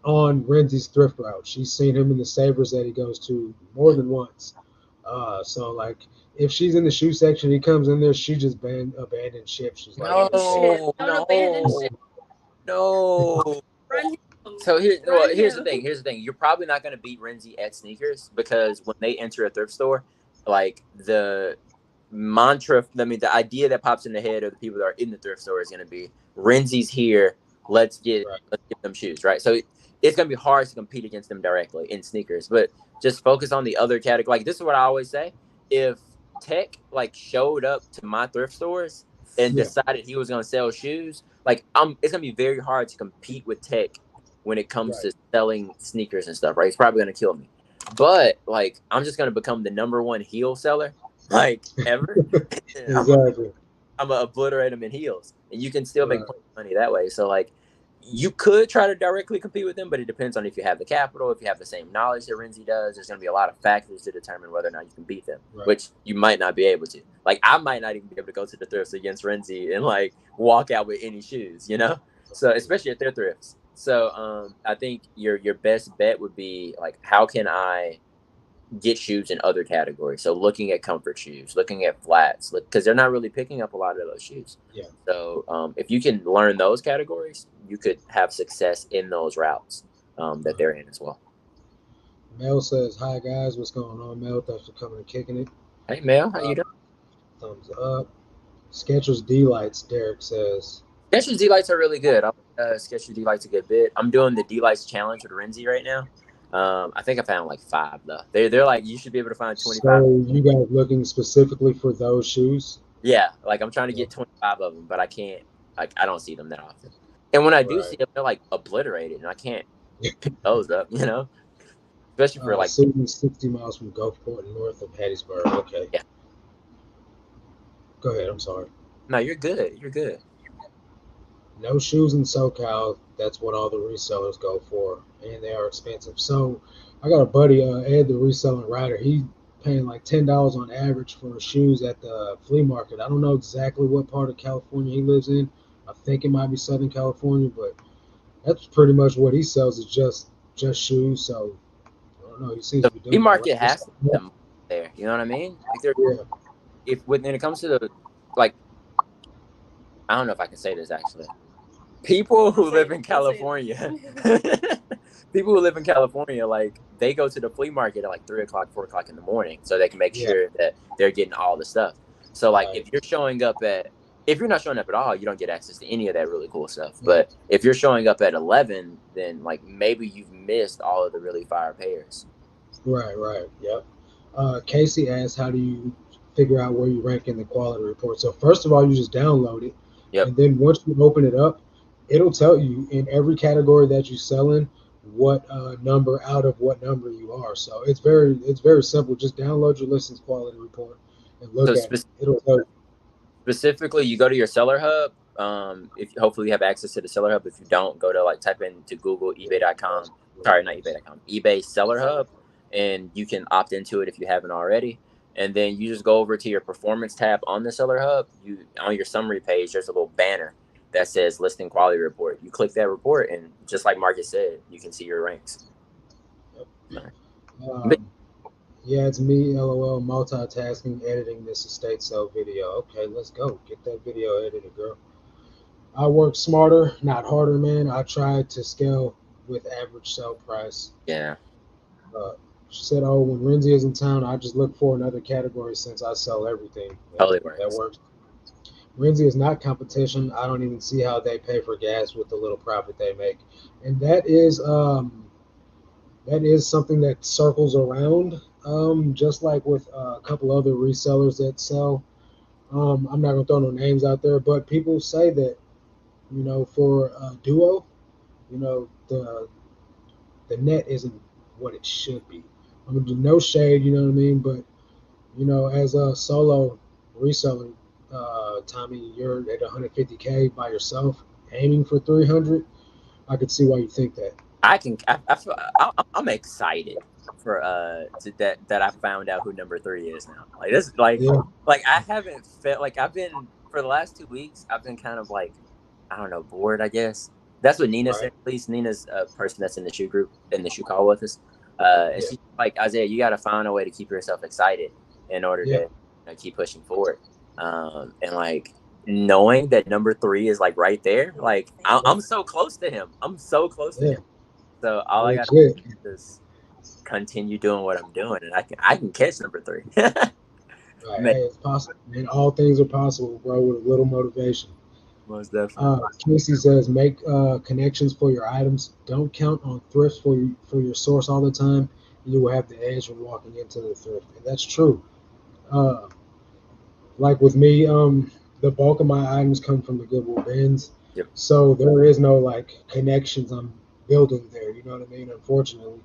on Renzi's thrift route. She's seen him in the Savers that he goes to more than once. So like if she's in the shoe section, he comes in there, she just abandoned ship. She's like, no. So here's the thing. You're probably not going to beat Renzi at sneakers because when they enter a thrift store, like the mantra, the idea that pops in the head of the people that are in the thrift store is going to be Renzi's here. Let's give them shoes, right? So it's going to be hard to compete against them directly in sneakers, but just focus on the other category. Like this is what I always say: if Tech like showed up to my thrift stores and decided he was going to sell shoes, like it's going to be very hard to compete with Tech when it comes to selling sneakers and stuff, right? It's probably going to kill me. But, like, I'm just going to become the number 1 heel seller, like, ever. Exactly. I'm going to obliterate them in heels. And you can still make money that way. So, like, you could try to directly compete with them, but it depends on if you have the capital, if you have the same knowledge that Renzi does. There's going to be a lot of factors to determine whether or not you can beat them, which you might not be able to. Like, I might not even be able to go to the thrifts against Renzi and, like, walk out with any shoes, So, especially at their thrifts. So I think your best bet would be like, how can I get shoes in other categories? So looking at comfort shoes, looking at flats, because they're not really picking up a lot of those shoes. Yeah. So if you can learn those categories, you could have success in those routes that they're in as well. Mel says, "Hi guys, what's going on, Mel? Thanks for coming and kicking it. Hey, Mel, how Uh, you doing? thumbs up. Skechers D-Lights, Derek says. Skechers D-Lights are really good. I Skechers D-Lights a good bit. I'm doing the D-Lights challenge with Renzi right now. I think I found like 5 though. They're like you should be able to find 25. So you guys looking specifically for those shoes? Yeah, like I'm trying to get 25 of them, but I can't. Like I don't see them that often. And when I do see Right. them, they're like obliterated, and I can't pick those up. Especially for like Sydney, 60 miles from Gulfport, north of Hattiesburg. Okay. yeah. Go ahead. I'm sorry. No, you're good. You're good. No shoes in SoCal. That's what all the resellers go for, and they are expensive. So I got a buddy, Ed, the reselling rider. He paying like $10 on average for shoes at the flea market. I don't know exactly what part of California he lives in. I think it might be Southern California, but that's pretty much what he sells is just shoes. So I don't know. He seems The to be flea doing all right. market has to be them there. You know what I mean? Like they're Yeah. if when it comes to the like I don't know if I can say this actually. People who live in California, people who live in California, like they go to the flea market at like 3 o'clock, 4 o'clock in the morning, so they can make Yeah. sure that they're getting all the stuff. So like Right. if you're not showing up at all, you don't get access to any of that really cool stuff. But if you're showing up at 11, then like maybe you've missed all of the really fire pairs. Right. Yep. Casey asks, how do you figure out where you rank in the quality report? So first of all, you just download it, Yep. and then once you open it up, it'll tell you in every category that you sell in what number out of what number you are. So it's very simple. Just download your listings quality report and look So at it. It'll tell you. specifically, you go to your seller hub. If hopefully you have access to the seller hub. If you don't, go to like type into Google eBay.com. Sorry, not eBay.com. eBay Seller Hub, and you can opt into it if you haven't already. And then you just go over to your performance tab on the seller hub. You on your summary page, there's a little banner that says listing quality report. You click that report, and just like Marcus said, you can see your ranks. Um, yeah, it's me, LOL, multitasking, editing this estate sale video. Okay, let's go. Get that video edited, girl. I work smarter, not harder, man. I try to scale with average sell price. Yeah. She said, "Oh, when Renzi is in town, I just look for another category since I sell everything." Totally That works. works. Renzi is not competition. I don't even see how they pay for gas with the little profit they make, and that is something that circles around. Just like with a couple other resellers that sell. I'm not gonna throw no names out there, but people say that for a duo, the net isn't what it should be. I mean, no shade, you know what I mean, but as a solo reseller, Tommy, you're at 150K by yourself, aiming for 300. I could see why you think that. I can. I'm excited for that I found out who number 3 is now. Like this, Yeah, like I haven't felt like I've been for the last 2 weeks. I've been kind of like I don't know, bored. I guess that's what Nina said. right. At least Nina's a person that's in the shoe group in the shoe call with us. And Yeah, she's like Isaiah, you got to find a way to keep yourself excited in order yeah, to keep pushing forward. And like knowing that number 3 is like right there, like I'm so close to him. I'm so close to yeah. him. So all I got to Legit. do is continue doing what I'm doing, and I can catch number 3. Right. Man, Hey, it's possible, man. All things are possible, bro, with a little motivation. most definitely. Casey says, make connections for your items. Don't count on thrifts for your source all the time. You will have the edge when walking into the thrift, and that's true. Uh, like with me, the bulk of my items come from the Goodwill bins, Yep. so there is no like connections I'm building there. You know what I mean? Unfortunately,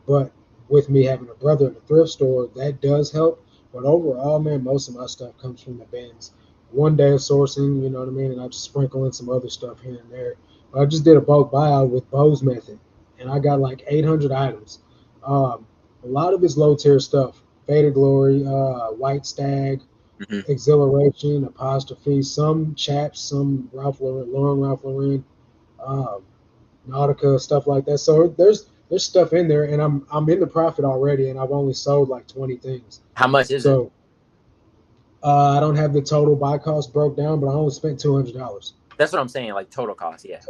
but with me having a brother in a thrift store, that does help. But overall, man, most of my stuff comes from the bins. One day of sourcing, you know what I mean, and I just sprinkle in some other stuff here and there. But I just did a bulk buyout with Bo's method, and I got like 800 items. A lot of it's low tier stuff. Faded Glory, White Stag, Mm-hmm. Exhilaration, Apostrophe, some Chaps, some Lauren Ralph Lauren, um, Nautica, stuff like that. So there's stuff in there, and I'm in the profit already, and I've only sold like 20 things. How much is it? So I don't have the total buy cost broke down, but I only spent $200. That's what I'm saying. Like total cost. Yeah.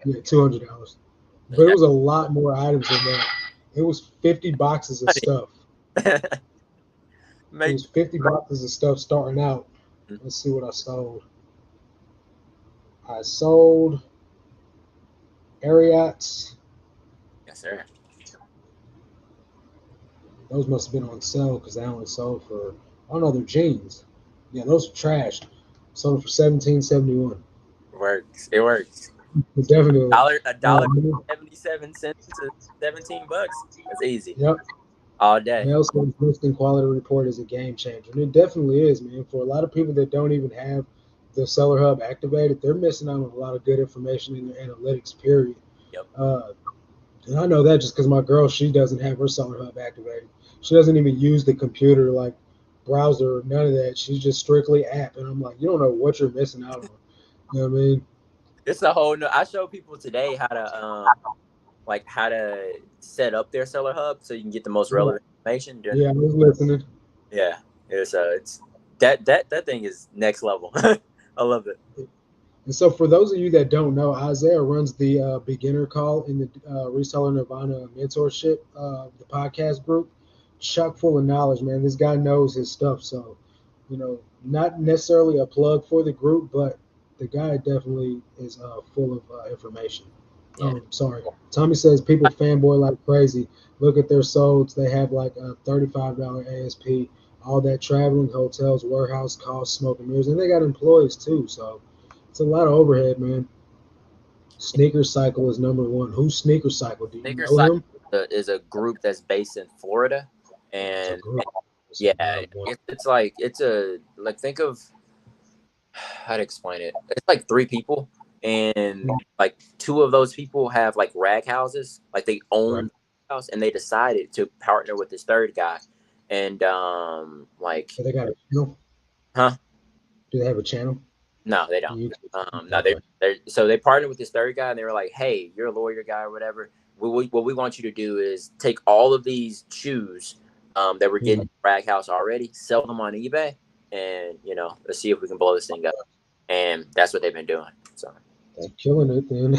Yeah, $200. But it was a lot more items than that. It was 50 boxes of stuff. It was 50 boxes of stuff starting out. Let's see what I sold. I sold Ariats. Yes, sir. Those must have been on sale because they only sold for, oh no, they're jeans. Yeah, those are trash. Sold for $17.71. Works. It works. Definitely. A dollar 77 cents to $17. That's easy. Yep. All day. Mailson's listing quality report is a game changer. And it definitely is, man. For a lot of people that don't even have the Seller Hub activated, they're missing out on a lot of good information in their analytics, period. Yep. And I know that just because my girl, she doesn't have her Seller Hub activated. She doesn't even use the computer, like browser, or none of that. She's just strictly app. And I'm like, you don't know what you're missing out on. You know what I mean? It's a whole no. I show people today how to set up their Seller Hub so you can get the most relevant information. Yeah, I was listening. Yeah, it's that thing is next level. I love it. And so, for those of you that don't know, Isaiah runs the beginner call in the Reseller Nirvana mentorship, the podcast group. Chock full of knowledge, man. This guy knows his stuff. So, not necessarily a plug for the group, but the guy definitely is full of information. Yeah. Sorry. Tommy says people fanboy like crazy. Look at their solds. They have like a $35 ASP. All that traveling, hotels, warehouse costs, smoke and mirrors, and they got employees too. So it's a lot of overhead, man. Sneaker Cycle is number one. Who's Sneaker Cycle? Do you Sneaker know Cycle him? is a group that's based in Florida, and it's like think of how to explain it. It's like 3 people, and like 2 of those people have like rag houses, like they own the house, and they decided to partner with this third guy, and like. So they got a channel? Huh? Do they have a channel? No, they don't. No, so they partnered with this third guy, and they were like, "Hey, you're a lawyer guy or whatever. What we want you to do is take all of these shoes that we're getting in the rag house already, sell them on eBay, and let's see if we can blow this thing up." And that's what they've been doing. So they're killing it, then.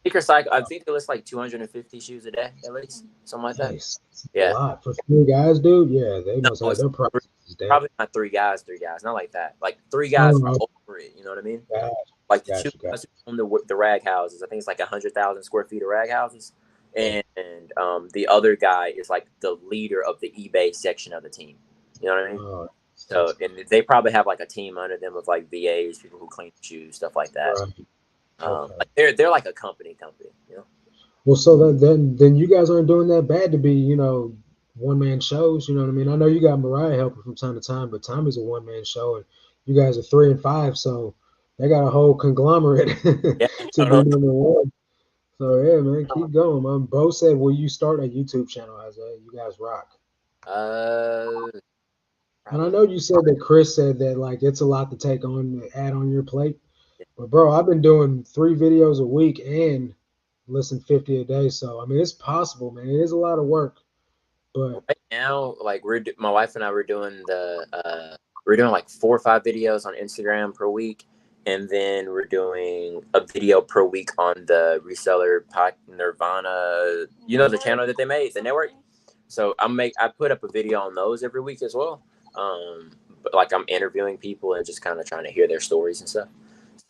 Sneaker Cycle. I think they list like 250 shoes a day, at least, something like that. Nice. Yeah, a lot for 3 guys, dude. Yeah, they must have their prices down. Probably not 3 guys, not like that. Like 3 guys over it. You know what I mean? Like the 2 guys who own the rag houses. I think it's like 100,000 square feet of rag houses, and the other guy is like the leader of the eBay section of the team. You know what I mean? So, and they probably have like a team under them of like VAs, people who clean shoes, stuff like that. Like they're like a company, you know. Well, so then you guys aren't doing that bad to be, one-man shows. You know what I mean? I know you got Mariah helping from time to time, but Tommy's a one-man show, and you guys are 3 and 5, so they got a whole conglomerate to be number one. So yeah, man, keep going, man. Bo said, "Will you start a YouTube channel, Isaiah? You guys rock." And I know you said that Chris said that like it's a lot to take on to add on your plate, but bro, I've been doing 3 videos a week and listen 50 a day. So I mean, it's possible, man. It is a lot of work, but right now, like my wife and I were doing we're doing like 4 or 5 videos on Instagram per week, and then we're doing a video per week on the Reseller Nirvana, the channel that they made, the network. So I put up a video on those every week as well. But like I'm interviewing people and just kind of trying to hear their stories and stuff.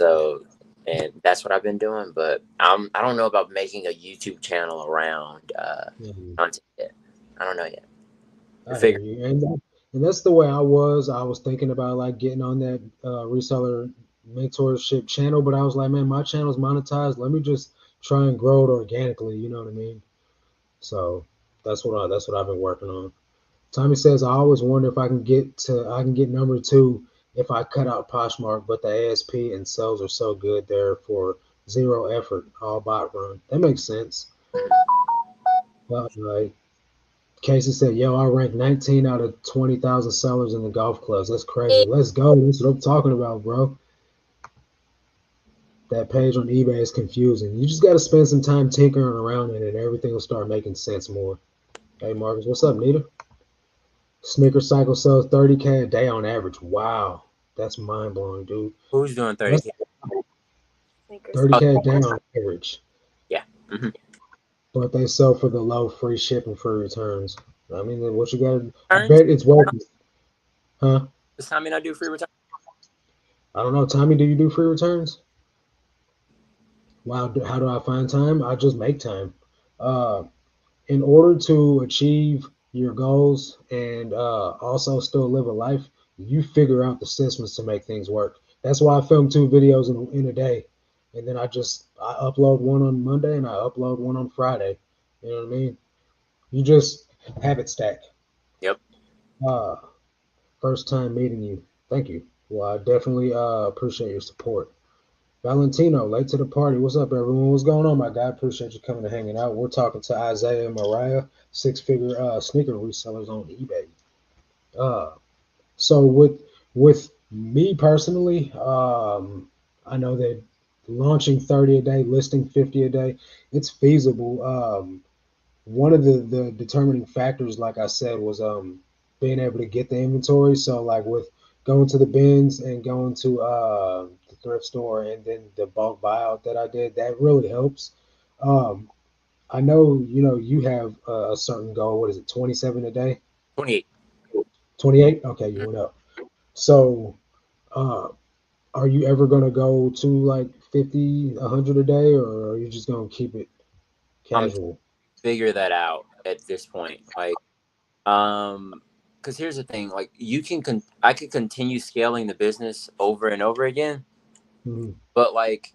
So, and that's what I've been doing. But I don't know about making a YouTube channel around content yet. I don't know yet. And that's the way I was. I was thinking about like getting on that reseller mentorship channel, but I was like, man, my channel's monetized. Let me just try and grow it organically. You know what I mean? So that's what I've been working on. Tommy says, I always wonder if I can get number 2 if I cut out Poshmark, but the ASP and sales are so good there for 0 effort, all bot run. That makes sense. Casey said, yo, I ranked 19 out of 20,000 sellers in the golf clubs. That's crazy. Let's go. That's what I'm talking about, bro. That page on eBay is confusing. You just got to spend some time tinkering around it, and everything will start making sense more. Hey, Marcus, what's up, Nita? Sneaker Cycle sells 30K a day on average. Wow. That's mind-blowing, dude. Who's doing 30K? 30K a day on average. Yeah. Mm-hmm. but they sell for the low free shipping, free returns. I mean, what you got? I Returns? bet it's worth it, huh? Does Tommy not do free returns? I don't know, Tommy. Do you do free returns? Wow, how do I find time? I just make time. Uh, in order to achieve your goals and also still live a life, you figure out the systems to make things work. That's why I film 2 videos in a day, and then I upload one on Monday and I upload one on Friday. You know what I mean? You just have it stacked. Yep. Uh, First time meeting you. Thank you. Well, I definitely appreciate your support. Valentino, late to the party. What's up, everyone? What's going on, my guy? Appreciate you coming and hanging out. We're talking to Isaiah and Mariah, six-figure sneaker resellers on eBay. Uh, so with me personally, I know that launching 30 a day, listing 50 a day, it's feasible. One of the determining factors, like I said, was being able to get the inventory. So like with going to the bins and going to the thrift store and then the bulk buyout that I did, that really helps. Um, I know you have a certain goal. What is it, 27 a day? 28. 28? Okay, you went up. So uh, are you ever gonna go to like 50, 100 a day, or are you just gonna keep it I'm casual? figure that out at this point. Like, because here's the thing: like, I could continue scaling the business over and over again, Mhm. but like,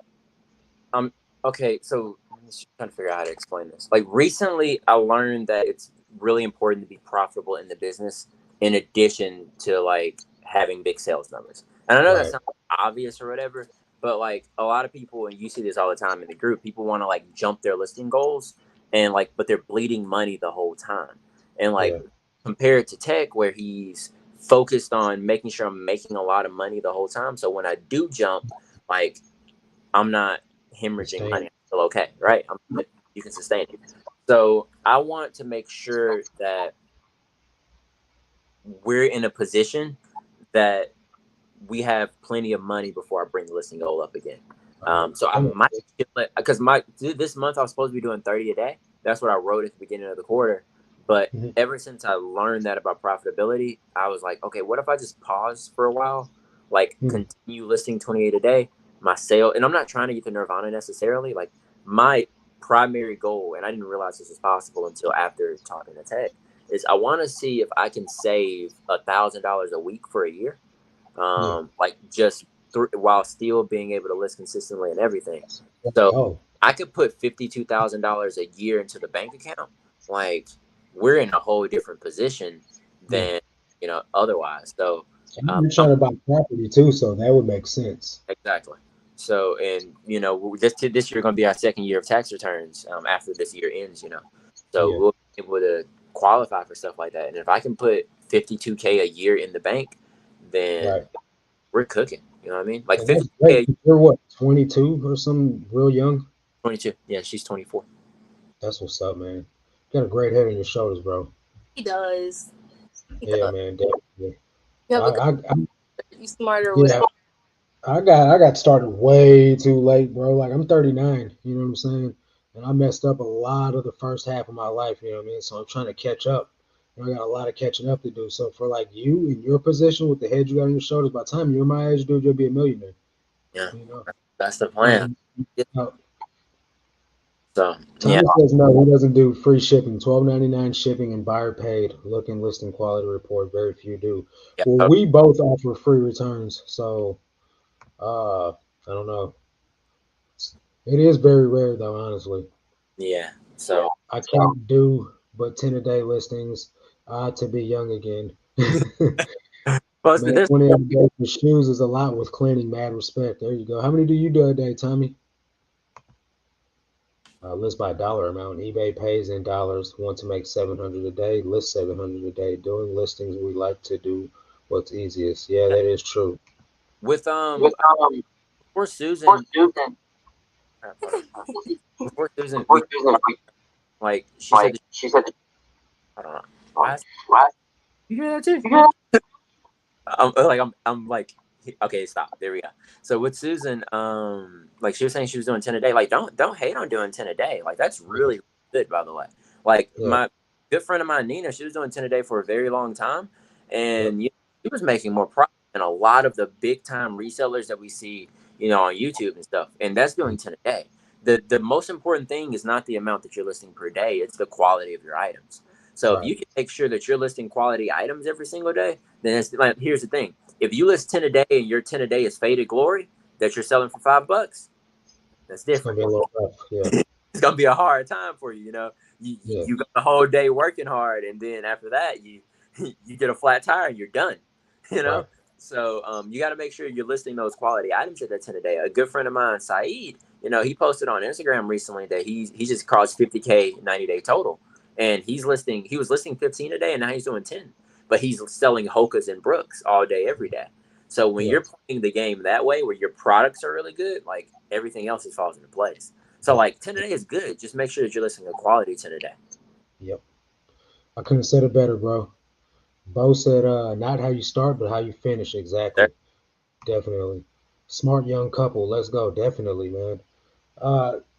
um, okay, so I'm just trying to figure out how to explain this. Like, recently, I learned that it's really important to be profitable in the business, in addition to like having big sales numbers. And I know that Right. sounds obvious or whatever, but like a lot of people, and you see this all the time in the group, people want to like jump their listing goals and like, but they're bleeding money the whole time. And like, Yeah. compared to Tech, where he's focused on making sure I'm making a lot of money the whole time. So when I do jump, like, I'm not hemorrhaging money. Sustain. I'm still okay, right? You can sustain it. So I want to make sure that we're in a position that we have plenty of money before I bring the listing goal up again. So I might, because this month I was supposed to be doing 30 a day. That's what I wrote at the beginning of the quarter. But Mhm. ever since I learned that about profitability, I was like, okay, what if I just pause for a while, like Mhm. continue listing 28 a day, my sale, and I'm not trying to get to Nirvana necessarily. Like my primary goal, and I didn't realize this was possible until after talking to Tech, is I want to see if I can save $1,000 a week for a year, Yeah. like just while still being able to list consistently and everything. Let's So go. I could put $52,000 a year into the bank account. Like we're in a whole different position Yeah. than otherwise. So And um, you're I'm trying to buy property too, so that would make sense. exactly. So and this year going to be our second year of tax returns after this year ends. So Yeah. we'll be able to qualify for stuff like that. And if I can put 52K a year in the bank, then Right. we're cooking. You know what I mean? Like And that's 50K a great. year, You're what, 22 or something real young? 22. Yeah, she's 24. That's what's up, man. Got a great head on your shoulders, bro. He does. He Yeah, does. man, definitely. You have I, a good. I, I You smarter with. yeah, I got started way too late, bro. Like I'm 39, you know what I'm saying? And I messed up a lot of the first half of my life, you know what I mean? So I'm trying to catch up. And I got a lot of catching up to do. So for like you in your position with the head you got on your shoulders, by the time you're my age, dude, you'll be a millionaire. Yeah, You know? that's the Like, plan. Yeah. uh, So yeah, Thomas says no, he doesn't do free shipping, $12.99 shipping and buyer paid. Look and listing quality report. Very few do. yeah, Well, we both offer free returns, so I don't know. It is very rare though, honestly. yeah. So I can't do but 10 a day listings. To be young again. well, Man, there's 20 a day for shoes is a lot with cleaning. Mad respect. There you go. How many do you do a day, Tommy? List by dollar amount. eBay pays in dollars. Want to make 700 a day? List 700 a day. Doing listings, we like to do what's easiest. Yeah, that is true. with With before for Susan. Susan, Crap, hold on. Before Susan, for Susan, we like she said. like she said, I don't know. Why? what? You hear that too? Yeah. I'm like, okay, stop. There we go. So with Susan, like she was saying she was doing 10 a day. Like don't hate on doing 10 a day. Like that's really good, by the way. Like Yeah. my good friend of mine, Nina, she was doing 10 a day for a very long time, and she was making more profit than a lot of the big time resellers that we see, on YouTube and stuff. And that's doing 10 a day. The most important thing is not the amount that you're listing per day; it's the quality of your items. So if Right. you can make sure that you're listing quality items every single day, then it's like, here's the thing: if you list 10 a day and your 10 a day is faded glory that you're selling for $5, that's It's gonna different. be a little rough. Yeah. It's gonna be a hard time for you. Yeah. You got a whole day working hard, and then after that, you you get a flat tire and you're done. You know, Right. so you got to make sure you're listing those quality items at that 10 a day. A good friend of mine, Saeed, he posted on Instagram recently that he just crossed 50K 90-day total, and he was listing 15 a day, and now he's doing 10, but he's selling Hokas and Brooks all day every day. So when Yeah. you're playing the game that way, where your products are really good, like everything else just falls into place. So like 10 a day is good. Just make sure that you're listening to quality 10 a day. Yep. I couldn't have said it better, bro. Bo said, not how you start, but how you finish. There. Exactly. Definitely. Smart young couple. Let's go. Definitely, man.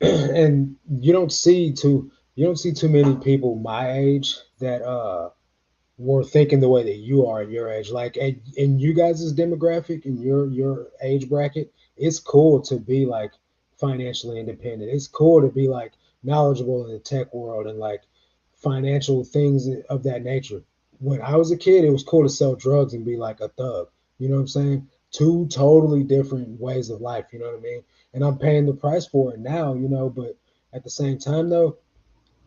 And you don't see too many people my age that were thinking the way that you are at your age. Like in you guys' demographic, in your age bracket, it's cool to be like financially independent. It's cool to be like knowledgeable in the tech world and like financial things of that nature. When I was a kid, it was cool to sell drugs and be like a thug. You know what I'm saying? Two totally different ways of life. You know what I mean? And I'm paying the price for it now. But at the same time, though,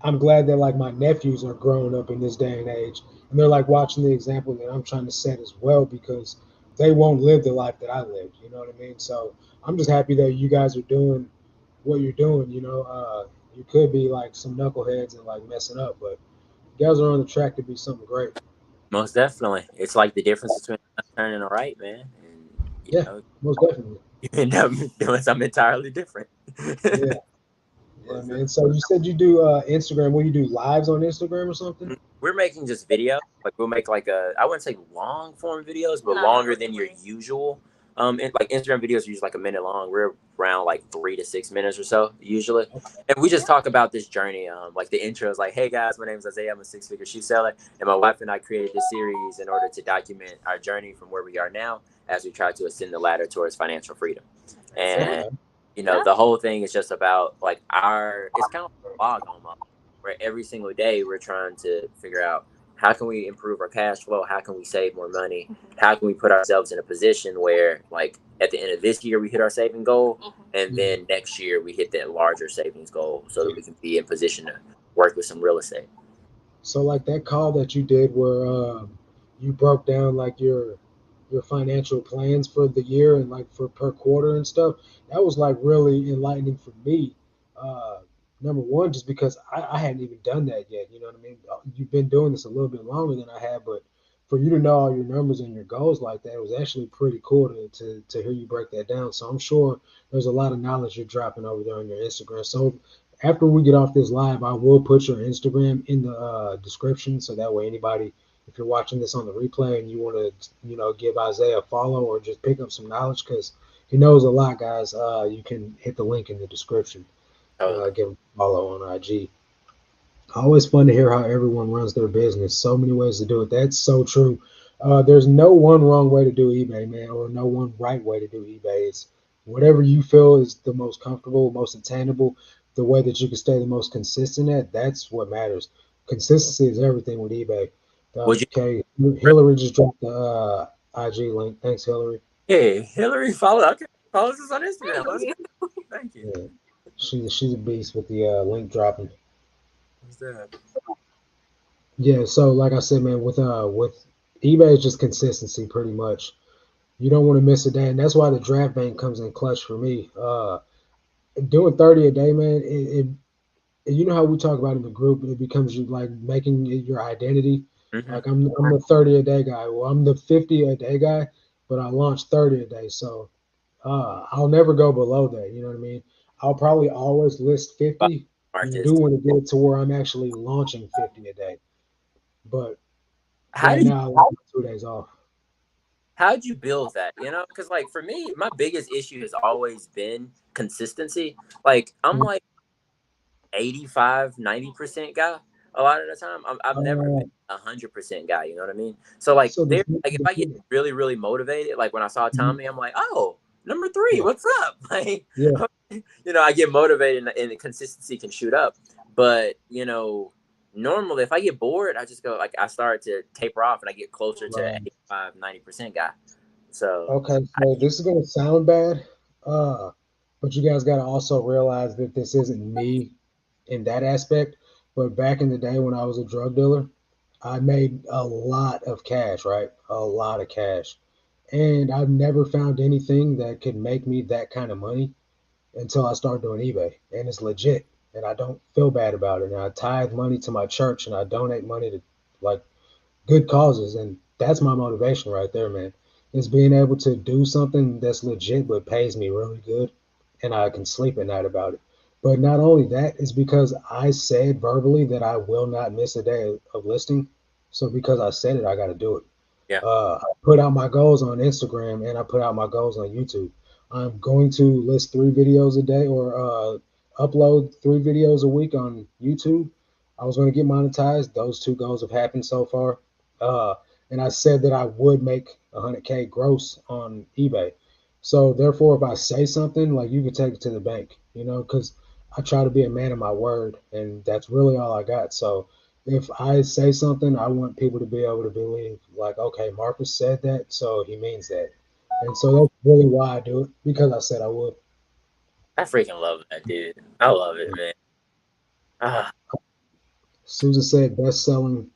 I'm glad that like my nephews are growing up in this day and age, and they're like watching the example that I'm trying to set as well because they won't live the life that I lived. You know what I mean? So I'm just happy that you guys are doing what you're doing. You could be like some knuckleheads and like messing up, but you guys are on the track to be something great. Most definitely. It's like the difference between a left turn and a right, man. And Yeah, most definitely. you end up doing something entirely different. Yeah, yeah, Most man. So you said you do Instagram. What do you do? Lives on Instagram or something? We're making just videos. Like we'll make like I wouldn't say long form videos, but longer than your usual. Like Instagram videos are usually like a minute long. We're around like 3 to 6 minutes or so usually, and we just talk about this journey. Like the intro is like, "Hey guys, my name is Isaiah. I'm a six-figure shoe seller, and my wife and I created this series in order to document our journey from where we are now as we try to ascend the ladder towards financial freedom." And Okay. the whole thing is just about like it's kind of like a blog almost, where every single day we're trying to figure out how can we improve our cash flow, how can we save more money, how can we put ourselves in a position where like at the end of this year we hit our saving goal, and then next year we hit that larger savings goal so that we can be in position to work with some real estate. So like that call that you did where you broke down like your financial plans for the year and like for per quarter and stuff, that was like really enlightening for me. Uh, Number one, just because I hadn't even done that yet. You know what I mean? You've been doing this a little bit longer than I have, but for you to know all your numbers and your goals like that, it was actually pretty cool to hear you break that down. So I'm sure there's a lot of knowledge you're dropping over there on your Instagram. So after we get off this live, I will put your Instagram in the description, so that way anybody, if you're watching this on the replay and you want to, give Isaiah a follow or just pick up some knowledge because he knows a lot, guys. You can hit the link in the description. Totally. Give him a follow on IG. Always fun to hear how everyone runs their business. So many ways to do it. That's so true. There's no one wrong way to do eBay, man, or no one right way to do eBay. It's whatever you feel is the most comfortable, most attainable, the way that you can stay the most consistent at. That's what matters. Consistency is everything with eBay. Would you? Okay, Hillary just dropped the IG link. Thanks, Hillary. Hey, Hillary, follow us on Instagram. Thank you. Yeah, she's a beast with the link dropping. What's that? Yeah, so like I said, man, with eBay, it's just consistency pretty much. You don't want to miss a day, and that's why the draft bank comes in clutch for me. Doing 30 a day, man. You know how we talk about in the group, it becomes you like making it your identity. Mm-hmm. Like I'm the 30 a day guy. Well, I'm the 50 a day guy, but I launched 30 a day, so I'll never go below that. You know what I mean? I'll probably always list 50, and I do Marcus, want to get it to where I'm actually launching 50 a day. But how right do you? now, I have 2 days off. How'd you build that? Because like for me, my biggest issue has always been consistency. Like I'm like 85, 90% guy a lot of the time. I've never been 100% guy. You know what I mean? So like So there, like if I get really, really motivated, like when I saw Tommy, I'm like, oh, number 3, what's up? Like, yeah, I get motivated and the consistency can shoot up. But normally if I get bored, I just go like I start to taper off and I get closer to 85, 90% guy. So okay, so this is gonna sound bad, but you guys gotta also realize that this isn't me in that aspect. But back in the day when I was a drug dealer, I made a lot of cash, right? A lot of cash. And I've never found anything that could make me that kind of money until I started doing eBay. And it's legit. And I don't feel bad about it. And I tithe money to my church and I donate money to like good causes. And that's my motivation right there, man. Is being able to do something that's legit but pays me really good and I can sleep at night about it. But not only that, is because I said verbally that I will not miss a day of listing. So because I said it, I got to do it. yeah, I put out my goals on Instagram and I put out my goals on YouTube. I'm going to list 3 videos a day or upload 3 videos a week on YouTube. I was going to get monetized. Those 2 goals have happened so far. Uh, and I said that I would make 100K gross on eBay. So therefore, if I say something, like you can take it to the bank, because I try to be a man of my word, and that's really all I got. So if I say something, I want people to be able to believe, like, okay, Marcus said that, so he means that. And so that's really why I do it, because I said I would. I freaking love that, dude. I love it, man. Ah, Susan said best selling,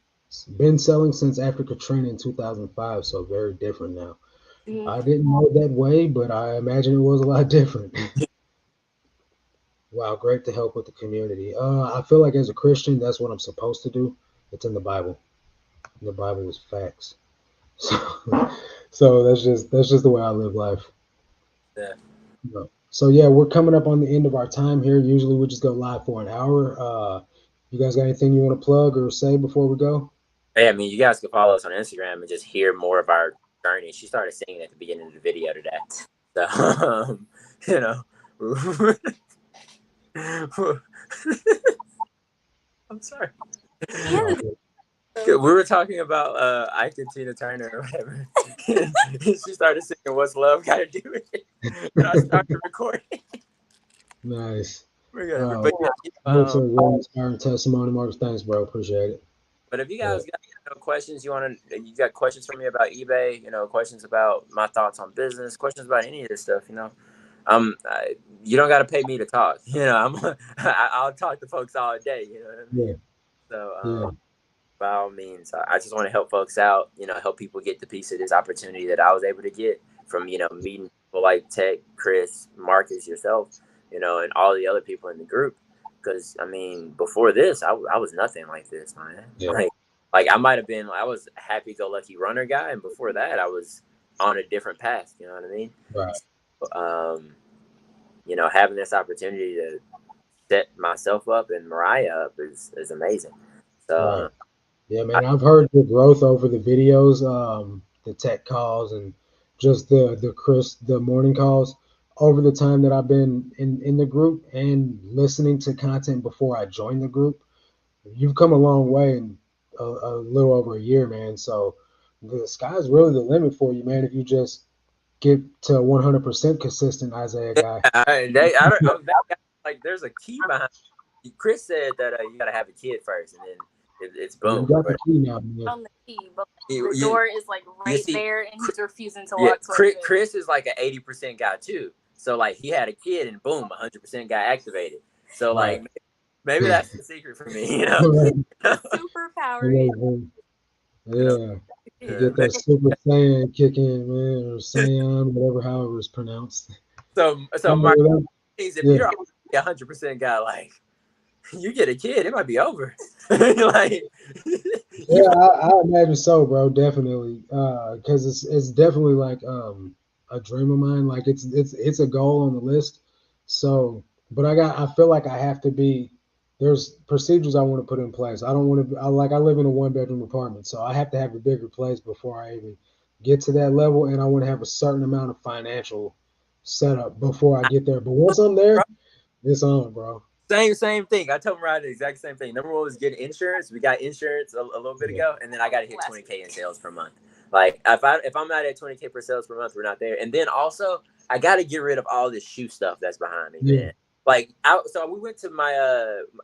been selling since after Katrina in 2005, so very different now. I didn't know that way, but I imagine it was a lot different. Wow, great to help with the community. I feel like as a Christian, that's what I'm supposed to do. It's in the Bible. The Bible is facts. So, so that's just the way I live life. yeah. So yeah, we're coming up on the end of our time here. Usually we just go live for an hour. You guys got anything you want to plug or say before we go? Hey, I mean, you guys can follow us on Instagram and just hear more of our journey. She started singing at the beginning of the video today. So, you know, I'm sorry. We were talking about Ike and Tina Turner or whatever. She started singing "What's Love Got to Do with It," and I started recording. Nice. But That's a really inspiring testimony, Marcus. Thanks, bro. Appreciate it. but if you guys got questions, you got questions for me about eBay, questions about my thoughts on business, questions about any of this stuff, you don't got to pay me to talk. I'll talk to folks all day. You know what I mean? Yeah. So Yeah. by all means, I just want to help folks out. Help people get the piece of this opportunity that I was able to get from meeting people like Tech, Chris, Marcus, yourself, and all the other people in the group. Because I mean, before this, I was nothing like this, man. Yeah. Like I might have been. I was a happy-go-lucky runner guy, and before that, I was on a different path. You know what I mean? Right. Having this opportunity to set myself up and Mariah up is amazing. So. Right. Yeah, man. I've heard the growth over the videos, the tech calls, and just the morning calls over the time that I've been in the group and listening to content before I joined the group. You've come a long way in a little over a year, man. So the sky's really the limit for you, man. If you just get to 100% consistent Isaiah guy. I don't, that guy, like, there's a key behind. Chris said that you gotta have a kid first, and then it's boom. You got the key now, man. On the key, but the door is like right there, and he's refusing to Yeah, walk. Chris is like an 80% guy too. So like he had a kid, and boom, 100% got activated. So like maybe that's the secret for me, Superpower. Yeah. You get that Super Saiyan kick in, man, or Saiyan, whatever, however it's pronounced. So Mark, if you're a 100% guy, like you get a kid, it might be over. Like, yeah, I imagine so, bro. Definitely, because it's definitely like a dream of mine. Like it's a goal on the list. So, but I feel like I have to be. There's procedures I want to put in place. I don't want to. I live in a 1 bedroom apartment, so I have to have a bigger place before I even get to that level, and I want to have a certain amount of financial setup before I get there. But once I'm there, it's on, bro. Same thing. I told Mariah the exact same thing. Number one was get insurance. We got insurance a little bit ago, and then I got to hit 20K in sales per month. Like if I'm not at 20K per sales per month, we're not there. And then also I got to get rid of all this shoe stuff that's behind me, man. Like so we went to my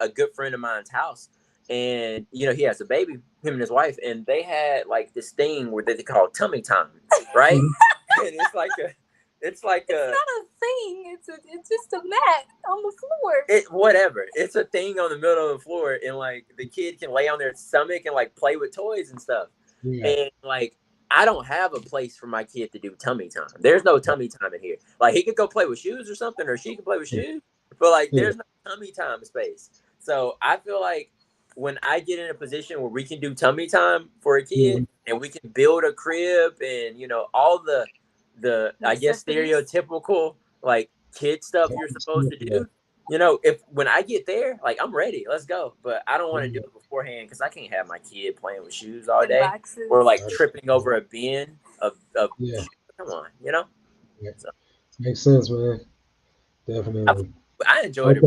a good friend of mine's house, and he has a baby, him and his wife, and they had like this thing where they call tummy time, right? And it's not a thing. It's just a mat on the floor. Whatever. It's a thing on the middle of the floor, and like the kid can lay on their stomach and like play with toys and stuff. Yeah. And like I don't have a place for my kid to do tummy time. There's no tummy time in here. Like he could go play with shoes or something, or she could play with shoes, but like there's no tummy time space. So I feel like when I get in a position where we can do tummy time for a kid and we can build a crib and all the I guess stereotypical like kid stuff you're supposed to do. If when I get there, like I'm ready, let's go. But I don't want to do it beforehand because I can't have my kid playing with shoes all day or like tripping over a bin of shoes. Come on, Yeah. So. Makes sense, man. Definitely. I enjoyed it.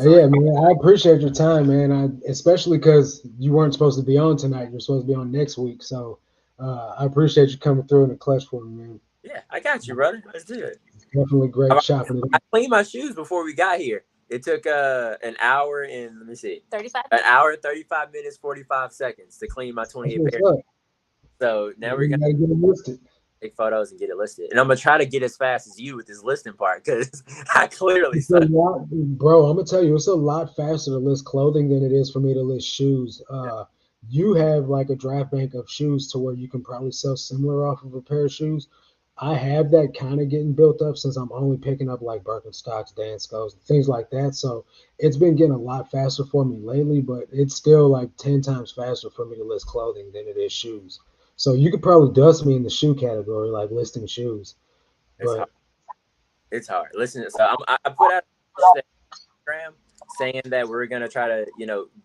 Yeah, man. I appreciate your time, man. Especially because you weren't supposed to be on tonight. You're supposed to be on next week. So I appreciate you coming through in the clutch for me, man. Yeah, I got you, brother. Let's do it. Definitely great shopping. I cleaned my shoes before we got here. It took an hour and let me see, 35. An hour, 35 minutes, 45 seconds to clean my 28 pairs. So now we're gonna get it listed. Take photos and get it listed, and I'm gonna try to get as fast as you with this listing part because I clearly suck. Bro, I'm gonna tell you, it's a lot faster to list clothing than it is for me to list shoes. You have like a draft bank of shoes to where you can probably sell similar off of a pair of shoes. I have that kind of getting built up since I'm only picking up like Birkenstocks, Danskos, things like that. So it's been getting a lot faster for me lately, but it's still like 10 times faster for me to list clothing than it is shoes. So you could probably dust me in the shoe category, like listing shoes. It's hard. Listen, so I put out Instagram saying that we're gonna try to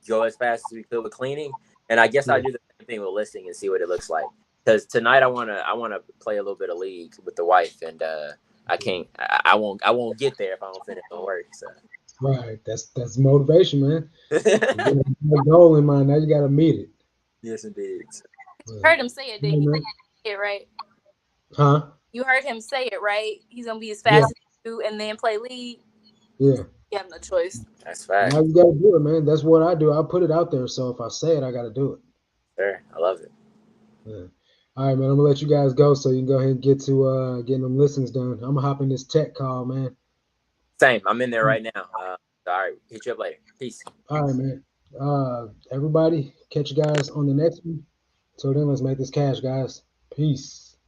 go as fast as we could with cleaning, and I guess I do the same thing with listing and see what it looks like. Because tonight I wanna play a little bit of league with the wife, and I won't get there if I don't finish the work. So right, that's motivation, man. You got a goal in mind. Now you gotta meet it. Yes, indeed. Heard him say it, did you? Say it right? Huh? You heard him say it right. He's gonna be as fast as you and then play league. Yeah. You have no choice. That's fact. Now you gotta do it, man. That's what I do. I put it out there. So if I say it, I gotta do it. Sure, I love it. Yeah. All right, man. I'm gonna let you guys go so you can go ahead and get to getting them listings done. I'm gonna hop in this tech call, man. Same. I'm in there right now. All right, hit you up later. Peace. All right, man. Everybody, catch you guys on the next one. Till then, let's make this cash, guys. Peace.